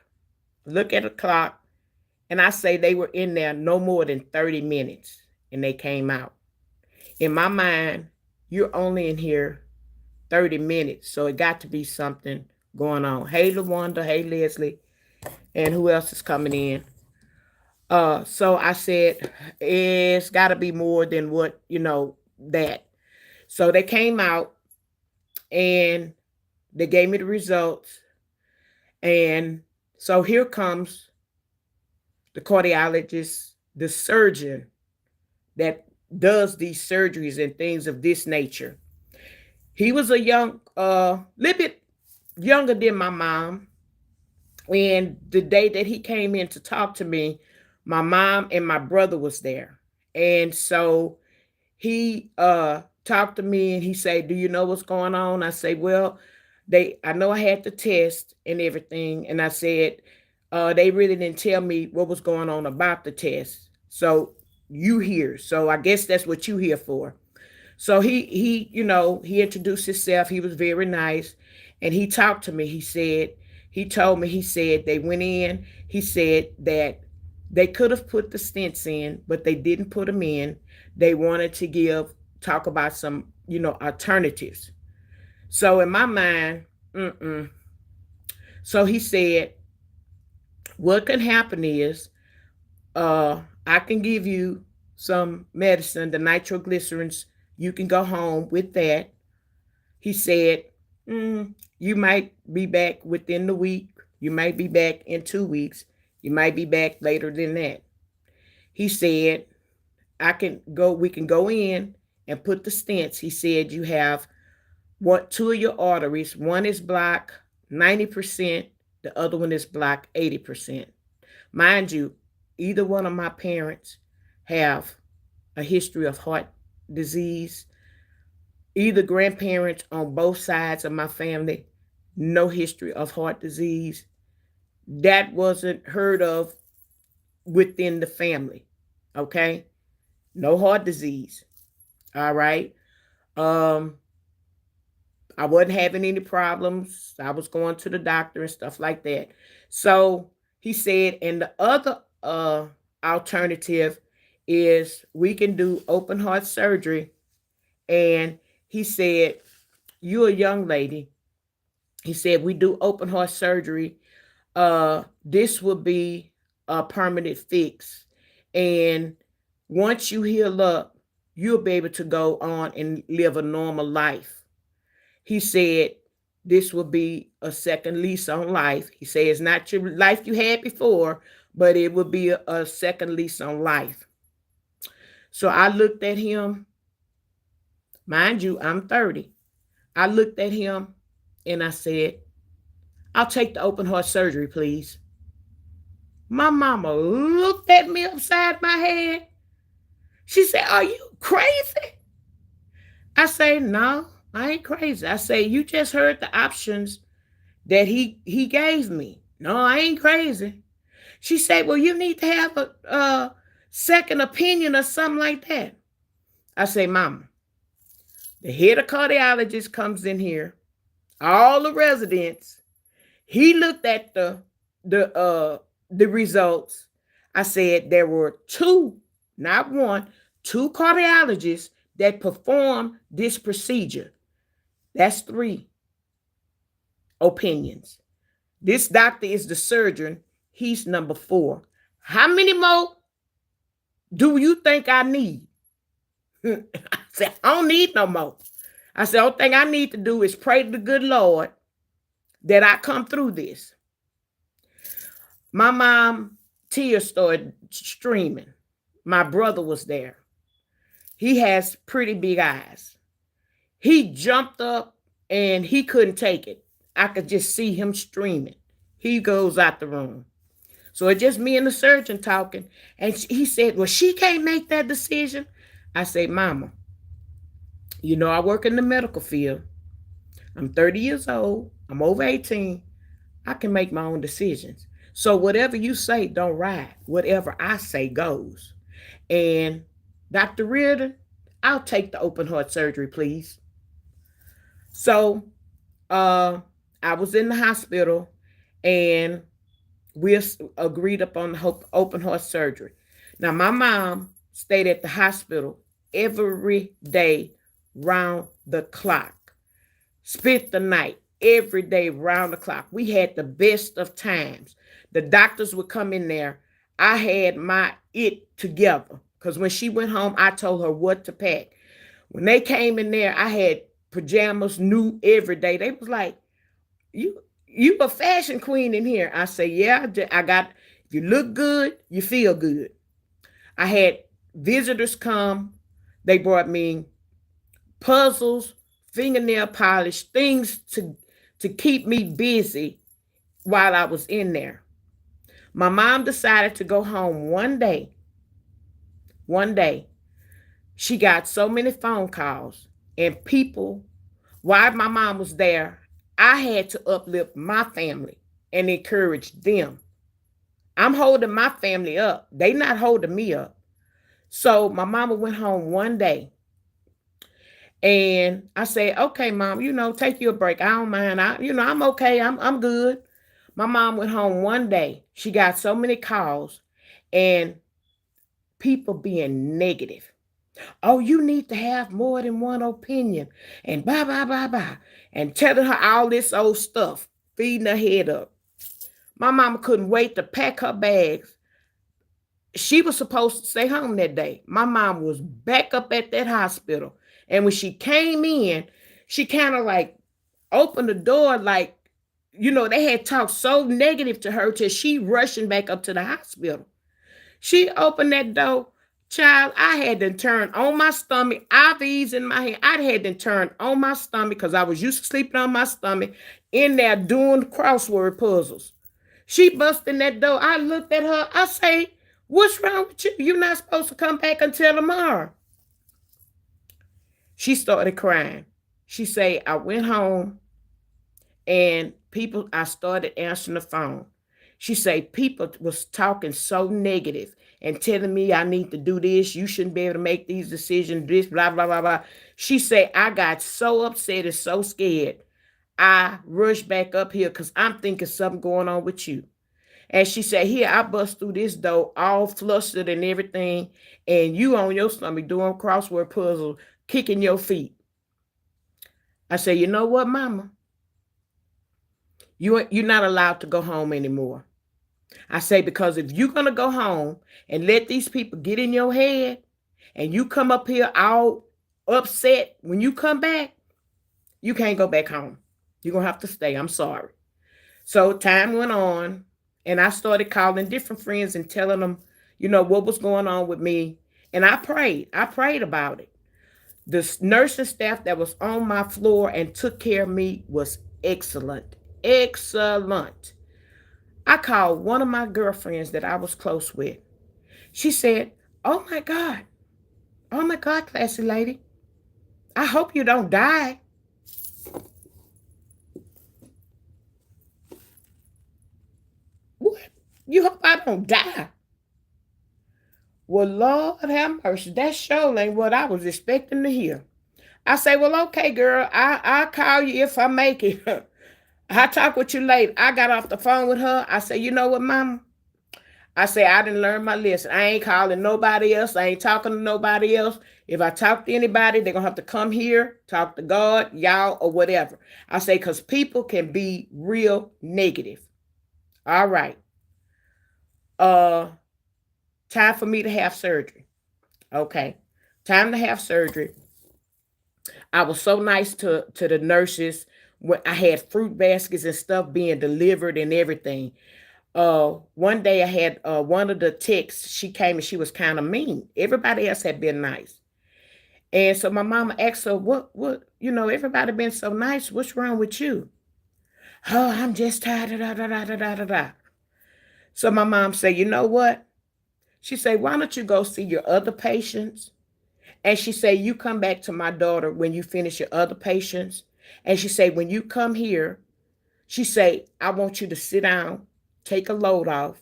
And I say they were in there no more than 30 minutes and they came out. In my mind, you're only in here 30 minutes. So it got to be something going on. Hey, LaWanda. Hey, Leslie. And who else is coming in? So I said, it's got to be more than what, that. So they came out and they gave me the results. And so here comes the cardiologist, the surgeon that does these surgeries and things of this nature. He was a little bit younger than my mom. And the day that he came in to talk to me, my mom and my brother was there. And so he talked to me and he said, do you know what's going on? I say, well, I know I had the test and everything. And I said, they really didn't tell me what was going on about the test. So you here. So I guess that's what you here for. So he introduced himself. He was very nice. And he talked to me. He told me they went in. He said that they could have put the stents in, but they didn't put them in. They wanted to talk about some, alternatives. So in my mind, So he said, what can happen is I can give you some medicine, the nitroglycerins. You can go home with that. He said, you might be back within the week. You might be back in 2 weeks. You might be back later than that. He said, we can go in and put the stents. He said, you have two of your arteries. One is blocked 90%. The other one is blocked 80%. Mind you, either one of my parents have a history of heart disease. Either grandparents on both sides of my family, no history of heart disease. That wasn't heard of within the family. Okay? No heart disease. All right. I wasn't having any problems. I was going to the doctor and stuff like that. So he said, and the other alternative is we can do open heart surgery. And he said, you're a young lady. He said, we do open heart surgery. This will be a permanent fix. And once you heal up, you'll be able to go on and live a normal life. He said, this will be a second lease on life. He said, it's not your life you had before, but it will be a second lease on life. So I looked at him. Mind you, I'm 30. I looked at him and I said, I'll take the open heart surgery, please. My mama looked at me upside my head. She said, are you crazy? I say, no, I ain't crazy. I say, you just heard the options that he gave me. No, I ain't crazy. She said, well, you need to have a second opinion or something like that. I say, Mama, the head of cardiologist comes in here, all the residents. He looked at the results. I said there were two, not one, two cardiologists that performed this procedure. That's 3 opinions. This doctor is the surgeon. He's number 4. How many more do you think I need? I said, I don't need no more. I said, the only thing I need to do is pray to the good Lord that I come through this. My mom, tears started streaming. My brother was there. He has pretty big eyes. He jumped up and he couldn't take it. I could just see him streaming. He goes out the room. So it's just me and the surgeon talking. And he said, well, she can't make that decision. I say, Mama, you know I work in the medical field. I'm 30 years old. I'm over 18. I can make my own decisions. So whatever you say, don't ride. Whatever I say goes. And Dr. Reardon, I'll take the open heart surgery, please. So I was in the hospital and we agreed upon the open heart surgery. Now, my mom stayed at the hospital every day round the clock. Spent the night every day round the clock. We had the best of times. The doctors would come in there. I had my it together because when she went home, I told her what to pack. When they came in there, I had pajamas new every day. They was like, you a fashion queen in here. I say, yeah, I got, if you look good, you feel good. I had visitors come. They brought me puzzles, fingernail polish, things to keep me busy while I was in there. My mom decided to go home one day. One day, she got so many phone calls and people, while my mom was there, I had to uplift my family and encourage them. I'm holding my family up. They not holding me up. So my mama went home one day and I said, okay, Mom, take you a break. I don't mind. I'm okay. I'm good. My mom went home one day. She got so many calls and people being negative. Oh, you need to have more than one opinion and blah, blah, blah, blah. And telling her all this old stuff, feeding her head up. My mama couldn't wait to pack her bags. She was supposed to stay home that day. My mom was back up at that hospital. And when she came in, she kind of like opened the door like they had talked so negative to her till she rushing back up to the hospital. She opened that door. Child, I had to turn on my stomach, IVs in my hand. I had to turn on my stomach because I was used to sleeping on my stomach in there doing crossword puzzles. She busted in that door. I looked at her. I say, what's wrong with you? You're not supposed to come back until tomorrow. She started crying. She said, I went home and I started answering the phone. She said, people was talking so negative and telling me I need to do this. You shouldn't be able to make these decisions, this, blah, blah, blah, blah. She said, I got so upset and so scared. I rushed back up here because I'm thinking something going on with you. And she said, here, I bust through this door all flustered and everything, and you on your stomach doing crossword puzzle, kicking your feet. I said, you know what, mama? You're not allowed to go home anymore. I say, because if you're going to go home and let these people get in your head and you come up here all upset, when you come back, you can't go back home. You're going to have to stay. I'm sorry. So time went on and I started calling different friends and telling them, what was going on with me. And I prayed. I prayed about it. The nursing staff that was on my floor and took care of me was excellent. Excellent. I called one of my girlfriends that I was close with. She said, oh my God, classy lady, I hope you don't die. What? You hope I don't die? Well, Lord have mercy. That sure ain't what I was expecting to hear. I say, well, okay, girl, I'll call you if I make it. I talk with you later. I got off the phone with her. I say, you know what, mama? I say, I didn't learn my lesson. I ain't calling nobody else. I ain't talking to nobody else. If I talk to anybody, they're going to have to come here, talk to God, y'all, or whatever. I say, because people can be real negative. All right. Time for me to have surgery. Okay. Time to have surgery. I was so nice to the nurses when I had fruit baskets and stuff being delivered and everything. One day I had one of the techs, she came and she was kind of mean. Everybody else had been nice. And so my mama asked her, what, everybody been so nice. What's wrong with you? Oh, I'm just tired. Da, da, da, da, da, da, da. So my mom said, you know what? She said, why don't you go see your other patients? And she said, you come back to my daughter when you finish your other patients. And she said, when you come here, she said, I want you to sit down, take a load off.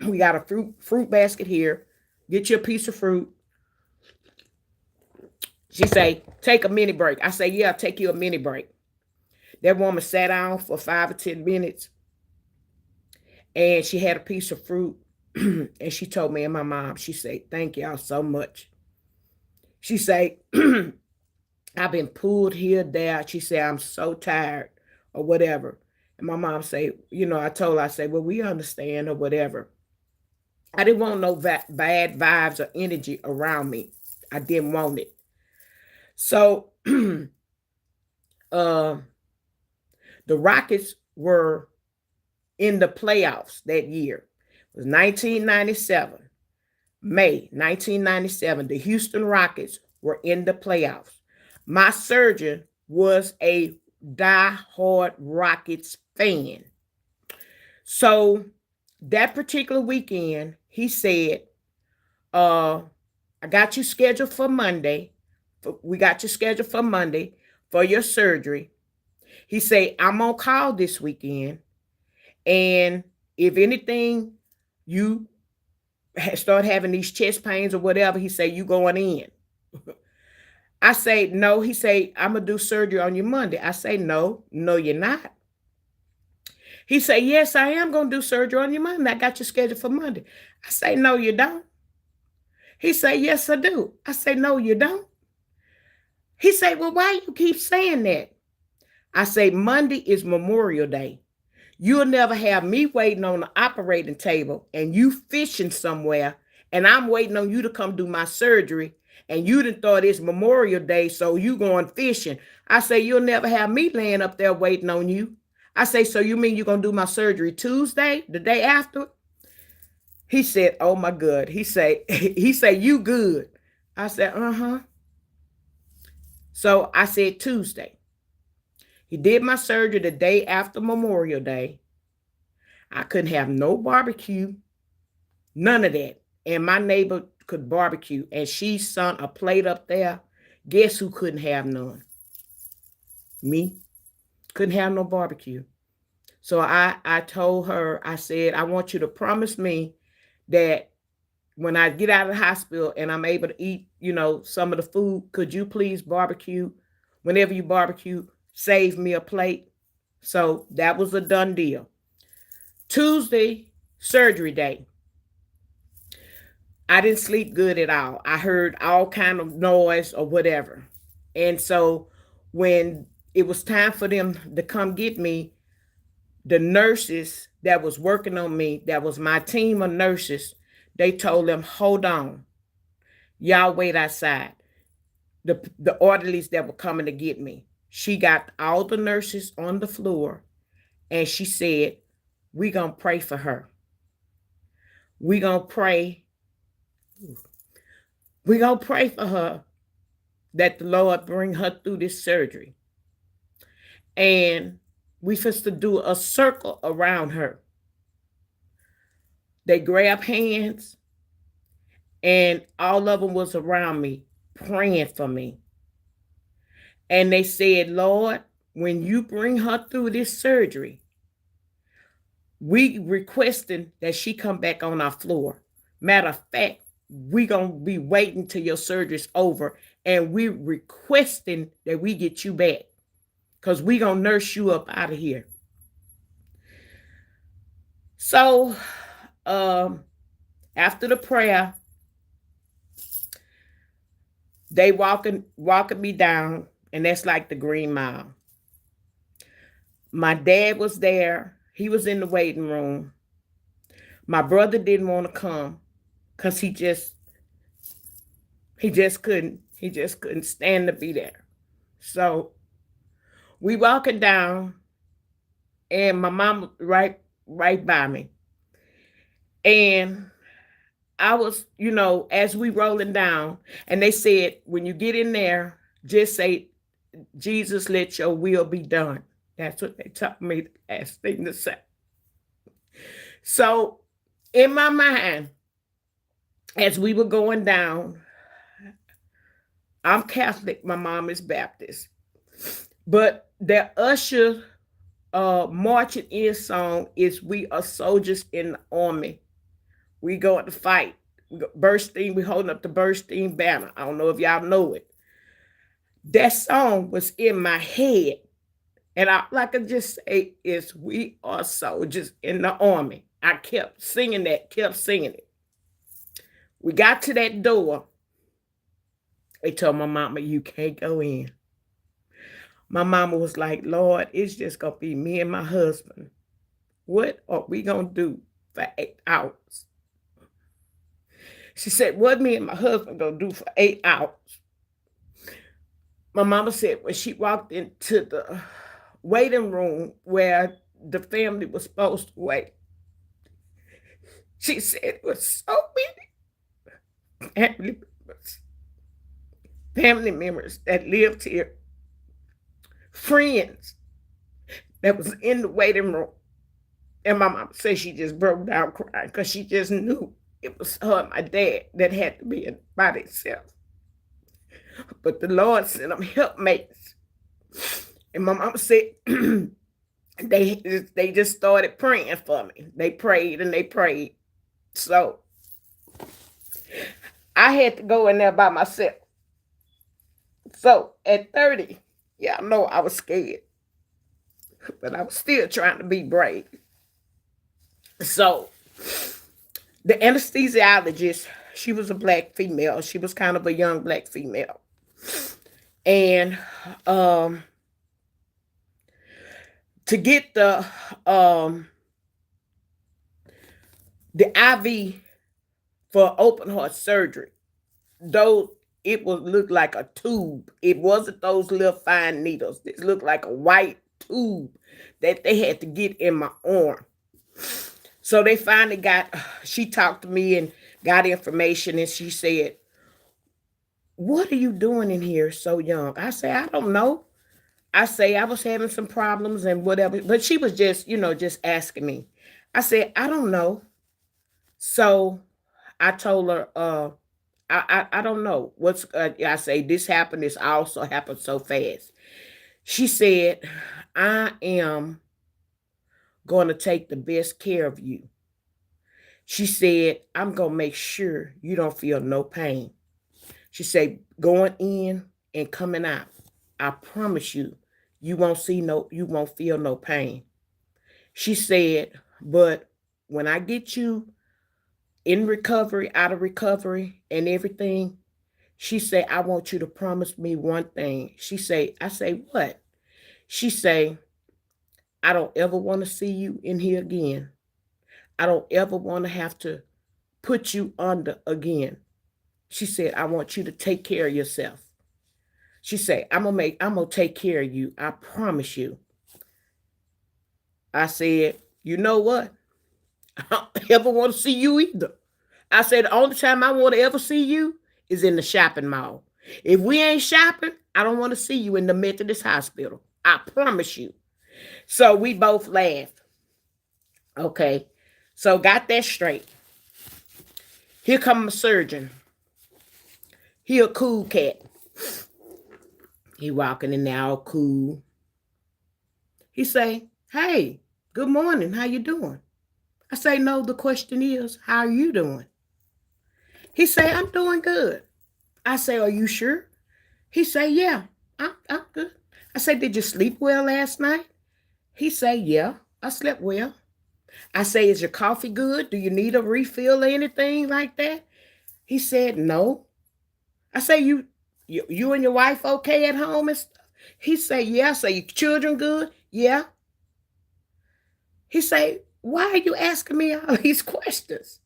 We got a fruit basket here. Get you a piece of fruit. She say, take a mini break. I say, yeah, I'll take you a mini break. That woman sat down for 5 or 10 minutes. And she had a piece of fruit. And she told me and my mom, she said, thank y'all so much. She said, I've been pulled here, there. She said, I'm so tired or whatever. And my mom said, I told her, I said, well, we understand or whatever. I didn't want no bad vibes or energy around me. I didn't want it. So the Rockets were in the playoffs that year. It was 1997. May 1997. The Houston Rockets were in the playoffs. My surgeon was a die-hard Rockets fan. So that particular weekend, he said, I got you scheduled for Monday. We got you scheduled for Monday for your surgery. He said, I'm on call this weekend. And if anything, you start having these chest pains or whatever, he said, you going in. I say, no. He say, I'm going to do surgery on you Monday. I say, no, you're not. He say, yes, I am going to do surgery on you Monday. I got you scheduled for Monday. I say, no, you don't. He say, yes, I do. I say, no, you don't. He say, well, why you keep saying that? I say, Monday is Memorial Day. You'll never have me waiting on the operating table and you fishing somewhere and I'm waiting on you to come do my surgery and you done thought it's Memorial Day, so you going fishing. I say, you'll never have me laying up there waiting on you. I say, so you mean you're going to do my surgery Tuesday, the day after? He said, oh my God. He said, you good. I said, uh-huh. So I said Tuesday. He did my surgery the day after Memorial Day. I couldn't have no barbecue, none of that. And my neighbor could barbecue, and she sent a plate up there. Guess who couldn't have none? Me. Couldn't have no barbecue. So I told her, I said, I want you to promise me that when I get out of the hospital and I'm able to eat, some of the food, could you please barbecue? Whenever you barbecue, save me a plate. So that was a done deal. Tuesday, surgery day. I didn't sleep good at all. I heard all kind of noise or whatever. And so when it was time for them to come get me, the nurses that was working on me, that was my team of nurses, they told them, hold on. Y'all wait outside. The orderlies that were coming to get me. She got all the nurses on the floor, and she said, we're going to pray for her. We're going to pray. We're going to pray for her that the Lord bring her through this surgery. And we supposed to do a circle around her. They grabbed hands, and all of them was around me, praying for me. And they said, Lord, when you bring her through this surgery, we requesting that she come back on our floor. Matter of fact, we going to be waiting till your surgery's over, and we requesting that we get you back, because we going to nurse you up out of here. So after the prayer, they walking me down, and that's like the Green Mile. My dad was there. He was in the waiting room. My brother didn't want to come because he just couldn't stand to be there. So we walking down, and my mom right by me. And I was, as we rolling down, and they said, when you get in there, just say, Jesus, let your will be done. That's what they taught me, the last thing to say. So in my mind, as we were going down, I'm Catholic, my mom is Baptist, but their usher marching in song is We Are Soldiers in the Army. We going to fight. We holding up the Bernstein banner. I don't know if y'all know it. That song was in my head. And all I could just say is, we are soldiers in the army. I kept singing it. We got to that door. They told my mama, you can't go in. My mama was like, Lord, it's just going to be me and my husband. What are we going to do for 8 hours? She said, what me and my husband going to do for 8 hours? My mama said when she walked into the waiting room where the family was supposed to wait, she said it was so many family members that lived here, friends that was in the waiting room. And my mom said she just broke down crying because she just knew it was her and my dad that had to be by themselves. But the Lord sent them helpmates. And my mom said they just started praying for me. They prayed and they prayed. So I had to go in there by myself. So at 30, I know I was scared, but I was still trying to be brave. So the anesthesiologist, she was a black female. She was kind of a young black female. And to get the IV for open heart surgery, though it would look like a tube. It wasn't those little fine needles. It looked like a white tube that they had to get in my arm. So they finally she talked to me and got information, and she said, "What are you doing in here so young?" I say, "I don't know." I say, "I was having some problems and whatever." But she was just, just asking me. I said, "I don't know." So I told her, I don't know what's. I say this happened. This also happened so fast. She said, "I am going to take the best care of you." She said, "I'm going to make sure you don't feel no pain." She said, "Going in and coming out, I promise you, you won't feel no pain." She said, "But when I get you in recovery, out of recovery, and everything," she said, "I want you to promise me one thing." I say, "What?" She say, "I don't ever want to see you in here again. I don't ever want to have to put you under again." She said, "I want you to take care of yourself." She said, I'm gonna take care of you. I promise you." I said, "You know what? I don't ever want to see you either." I said, "The only time I want to ever see you is in the shopping mall. If we ain't shopping, I don't want to see you in the Methodist hospital. I promise you." So we both laughed. Okay. So got that straight. Here come a surgeon. He a cool cat. He walking in there all cool. He say, "Hey, good morning. How you doing?" I say, "No, the question is, how are you doing?" He say, "I'm doing good." I say, "Are you sure?" He say, "Yeah, I'm good." I say, "Did you sleep well last night?" He say, "Yeah, I slept well." I say, "Is your coffee good? Do you need a refill or anything like that?" He said, "No." I say, you and your wife okay at home and stuff?" He say, "Yeah." I say, "Your children good?" "Yeah." He say, "Why are you asking me all these questions?"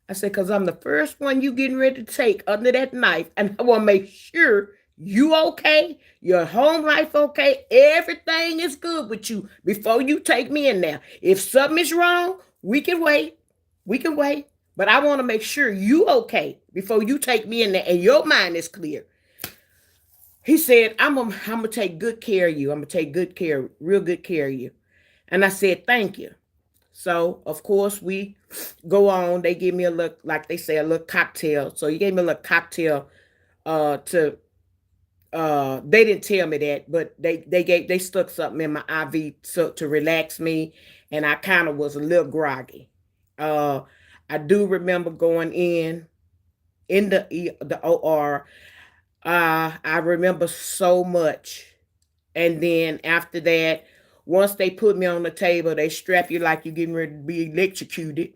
I said, "Because I'm the first one you getting ready to take under that knife, and I want to make sure you okay, your home life okay, everything is good with you before you take me in there. If something is wrong, we can wait. We can wait. But I want to make sure you okay before you take me in there and your mind is clear." He said, I'm gonna take good care of you. I'm gonna take good care, real good care of you." And I said, "Thank you." So of course we go on. They give me a look, like they say, a little cocktail. So he gave me a little cocktail to they didn't tell me that, but they stuck something in my IV so to relax me, and I kind of was a little groggy. Uh I do remember going in the OR. I remember so much. And then after that, once they put me on the table, they strap you like you're getting ready to be electrocuted.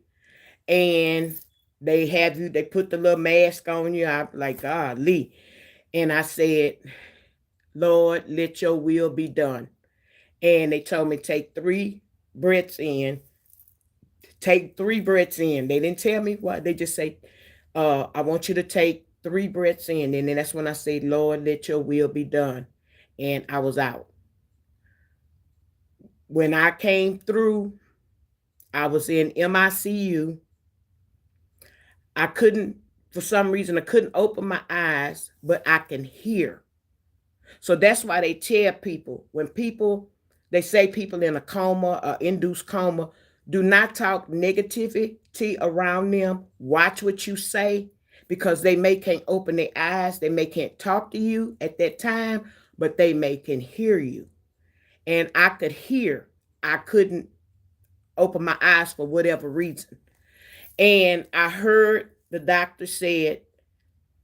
And they put the little mask on you. I'm like, "Golly." And I said, "Lord, let your will be done." And they told me take 3 breaths in. Take 3 breaths in. They didn't tell me what. They just say, "I want you to take 3 breaths in." And then that's when I said, "Lord, let your will be done." And I was out. When I came through, I was in MICU. I couldn't, for some reason, I couldn't open my eyes, but I can hear. So that's why they tell people, they say people in a coma or induced coma, do not talk negativity around them. Watch what you say, because they may can't open their eyes. They may can't talk to you at that time, but they may can hear you. And I could hear. I couldn't open my eyes for whatever reason. And I heard the doctor said,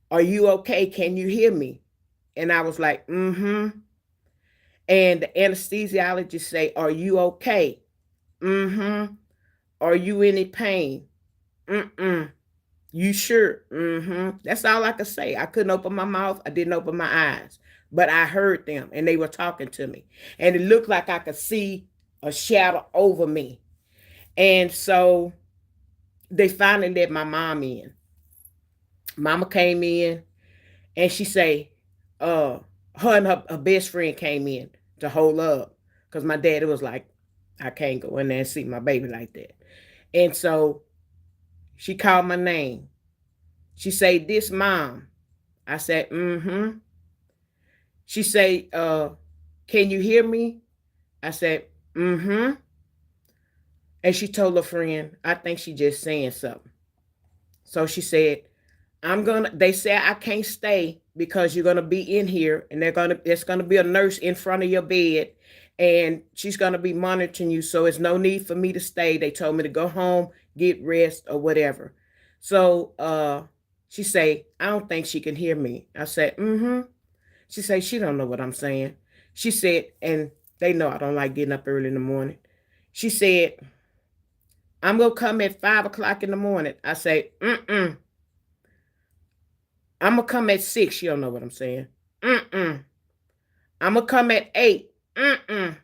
"Are you okay? Can you hear me?" And I was like, "Mm-hmm." And the anesthesiologist say, "Are you okay?" "Mm-hmm." "Are you in any pain?" "Mm-mm." "You sure?" "Mm-hmm." That's all I could say. I couldn't open my mouth. I didn't open my eyes. But I heard them and they were talking to me. And it looked like I could see a shadow over me. And so they finally let my mom in. Mama came in and she say, uh, her and her best friend came in to hold her up. because my daddy was like, I can't go in there and see my baby like that. And so she called my name. She said, "This mom." I said, "Mm-hmm." She said, "Can you hear me?" I said, "Mm-hmm." And she told her friend, "I think she just saying something." So she said, they said I can't stay because you're gonna be in here and there's gonna be a nurse in front of your bed and she's gonna be monitoring you. So it's no need for me to stay. They told me to go home, get rest or whatever. So she say, "I don't think she can hear me." I said, "Mm-hmm." She say she don't know what I'm saying. She said, and they know I don't like getting up early in the morning. She said, "I'm gonna come at 5 o'clock in the morning." I say, "Mm-mm. I'm gonna come at 6." You don't know what I'm saying. "Mm-mm. I'm gonna come at 8." "Mm-mm.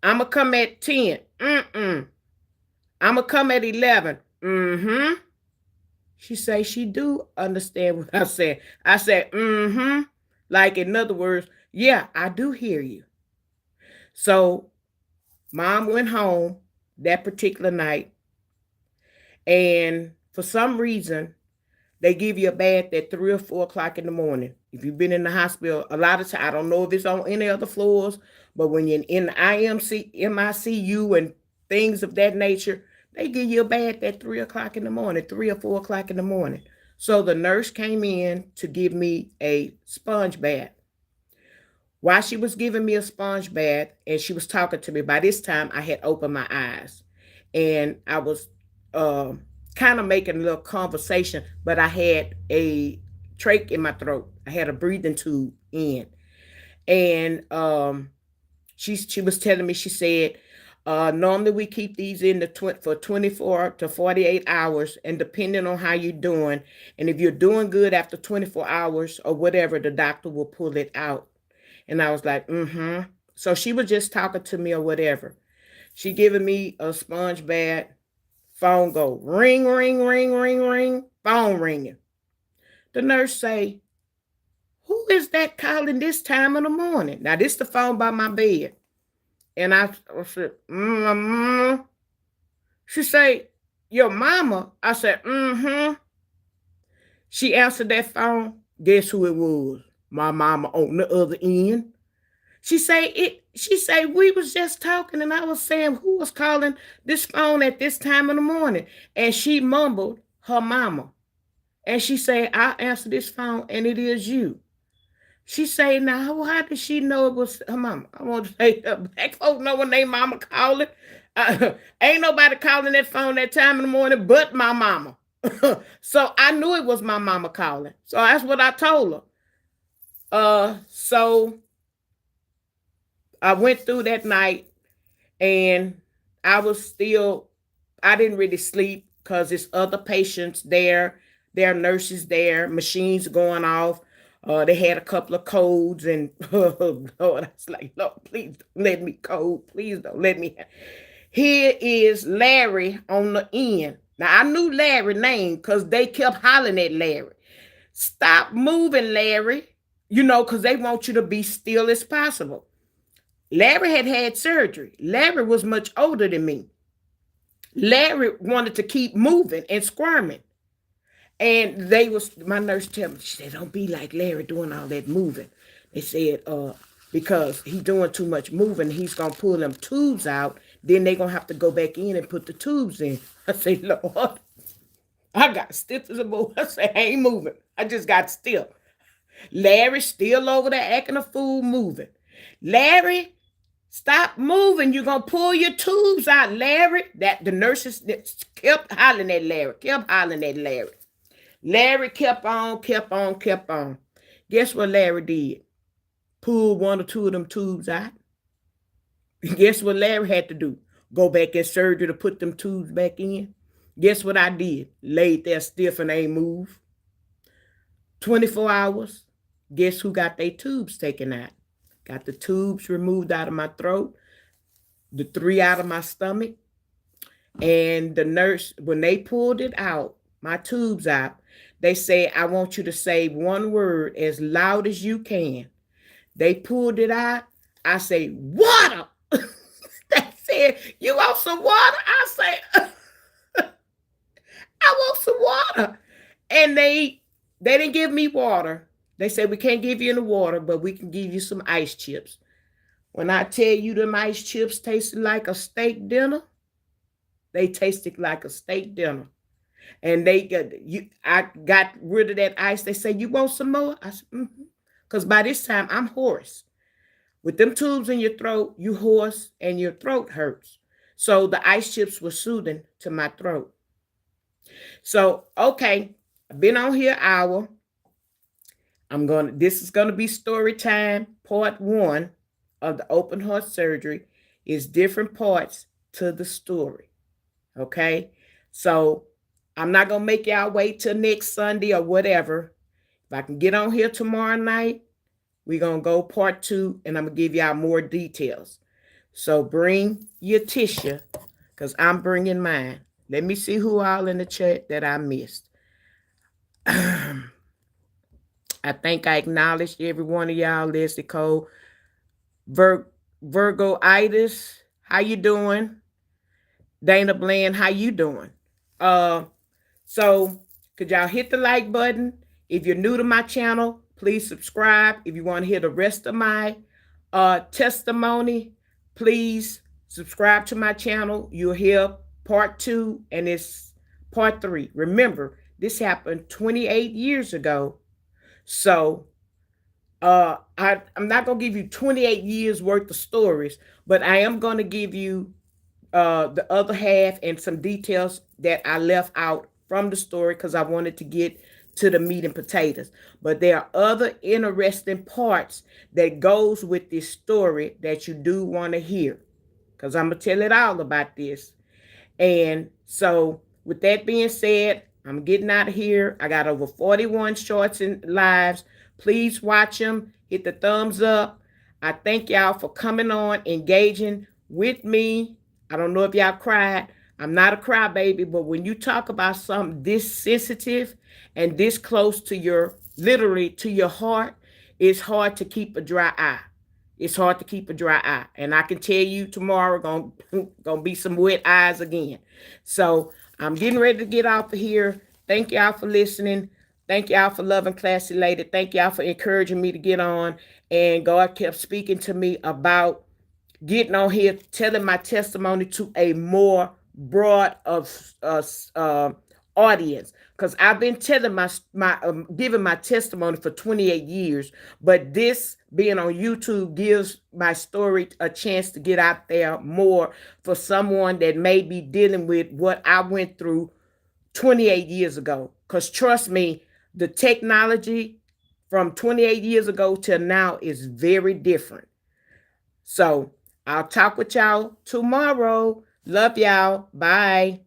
I'm gonna come at 10." "Mm-mm. I'm gonna come at 11." "Mm-hmm." She say she do understand what I said. I said, "Mm-hmm." Like in other words, yeah, I do hear you. So mom went home that particular night, and for some reason, they give you a bath at 3 or 4 o'clock in the morning. If you've been in the hospital, a lot of time, I don't know if it's on any other floors, but when you're in the MICU and things of that nature, they give you a bath at 3 o'clock in the morning, 3 or 4 o'clock in the morning. So the nurse came in to give me a sponge bath. While she was giving me a sponge bath and she was talking to me, by this time I had opened my eyes and I was uh, kind of making a little conversation, but I had a trach in my throat. I had a breathing tube in. And she was telling me, she said, normally we keep these in for 24 to 48 hours, and depending on how you're doing, and if you're doing good after 24 hours or whatever, the doctor will pull it out. And I was like, mm-hmm. So she was just talking to me or whatever. She giving me a sponge bath. Phone go ring, ring, ring, ring, ring. Phone ringing. The nurse say, "Who is that calling this time of the morning?" Now this the phone by my bed. And I said, mm-hmm. She say, "Your mama?" I said, mm-hmm. She answered that phone. Guess who it was? My mama on the other end. She say we was just talking and I was saying who was calling this phone at this time of the morning. And she mumbled her mama. And she said, "I answer this phone and it is you." She say, "Now how did she know it was her mama?" I want to say, black folks know when they mama calling. Ain't nobody calling that phone that time in the morning but my mama. So I knew it was my mama calling. So that's what I told her. So I went through that night and I didn't really sleep because there's other patients there, there are nurses there, machines going off. They had a couple of codes, and oh Lord, I was like, "Lord, please don't let me code. Please don't let me." Here is Larry on the end. Now I knew Larry's name because they kept hollering at Larry. "Stop moving, Larry." Because they want you to be still as possible. Larry had surgery. Larry was much older than me. Larry wanted to keep moving and squirming. And my nurse tell me, she said, "Don't be like Larry doing all that moving." They said, because he's doing too much moving, he's going to pull them tubes out. Then they're going to have to go back in and put the tubes in. I say, "Lord, I got stiff as a bull." I say, "I ain't moving. I just got still." Larry's still over there acting a fool moving. "Larry, stop moving. You're going to pull your tubes out, Larry." That the nurses kept hollering at Larry, kept hollering at Larry. Larry kept on, kept on, kept on. Guess what Larry did? Pulled one or two of them tubes out. Guess what Larry had to do? Go back in surgery to put them tubes back in. Guess what I did? Laid there stiff and ain't moved. 24 hours. Guess who got their tubes taken out? Got the tubes removed out of my throat, the 3 out of my stomach. And the nurse, when they pulled it out, my tubes out, they say, "I want you to say one word as loud as you can." They pulled it out. I say, "Water." said, you want some water? I say, I want some water. And they didn't give me water. They said, we can't give you any water, but we can give you some ice chips. When I tell you them ice chips tasted like a steak dinner, they tasted like a steak dinner. And I got rid of that ice. They say, you want some more? I said, mm-hmm. Because by this time I'm hoarse. With them tubes in your throat, you hoarse and your throat hurts. So the ice chips were soothing to my throat. So, okay, I've been on here an hour. This is gonna be story time. Part 1 of the open heart surgery is different parts to the story. Okay. So I'm not gonna make y'all wait till next Sunday or whatever. If I can get on here tomorrow night, we're gonna go part 2, and I'm gonna give y'all more details. So bring your tissue, because I'm bringing mine. Let me see who all in the chat that I missed. I think I acknowledged every one of y'all. Leslie Cole, Virgoitis, how you doing? Dana Bland, how you doing? So could y'all hit the like button? If you're new to my channel, please subscribe. If you want to hear the rest of my testimony, please subscribe to my channel. You'll hear part 2, and it's part 3. Remember, this happened 28 years ago. So I'm not going to give you 28 years worth of stories, but I am going to give you the other half and some details that I left out from the story because I wanted to get to the meat and potatoes. But there are other interesting parts that goes with this story that you do want to hear, because I'm going to tell it all about this. And so with that being said, I'm getting out of here. I got over 41 shorts and lives. Please watch them. Hit the thumbs up. I thank y'all for coming on, engaging with me. I don't know if y'all cried. I'm not a crybaby, but when you talk about something this sensitive and this close to literally to your heart, it's hard to keep a dry eye. It's hard to keep a dry eye. And I can tell you tomorrow gonna be some wet eyes again. So I'm getting ready to get off of here. Thank y'all for listening. Thank y'all for loving Classy Lady. Thank y'all for encouraging me to get on. And God kept speaking to me about getting on here, telling my testimony to a more broad of audience, because I've been telling giving my testimony for 28 years, but this being on YouTube gives my story a chance to get out there more for someone that may be dealing with what I went through 28 years ago. Because trust me, the technology from 28 years ago till now is very different. So I'll talk with y'all tomorrow. Love y'all. Bye.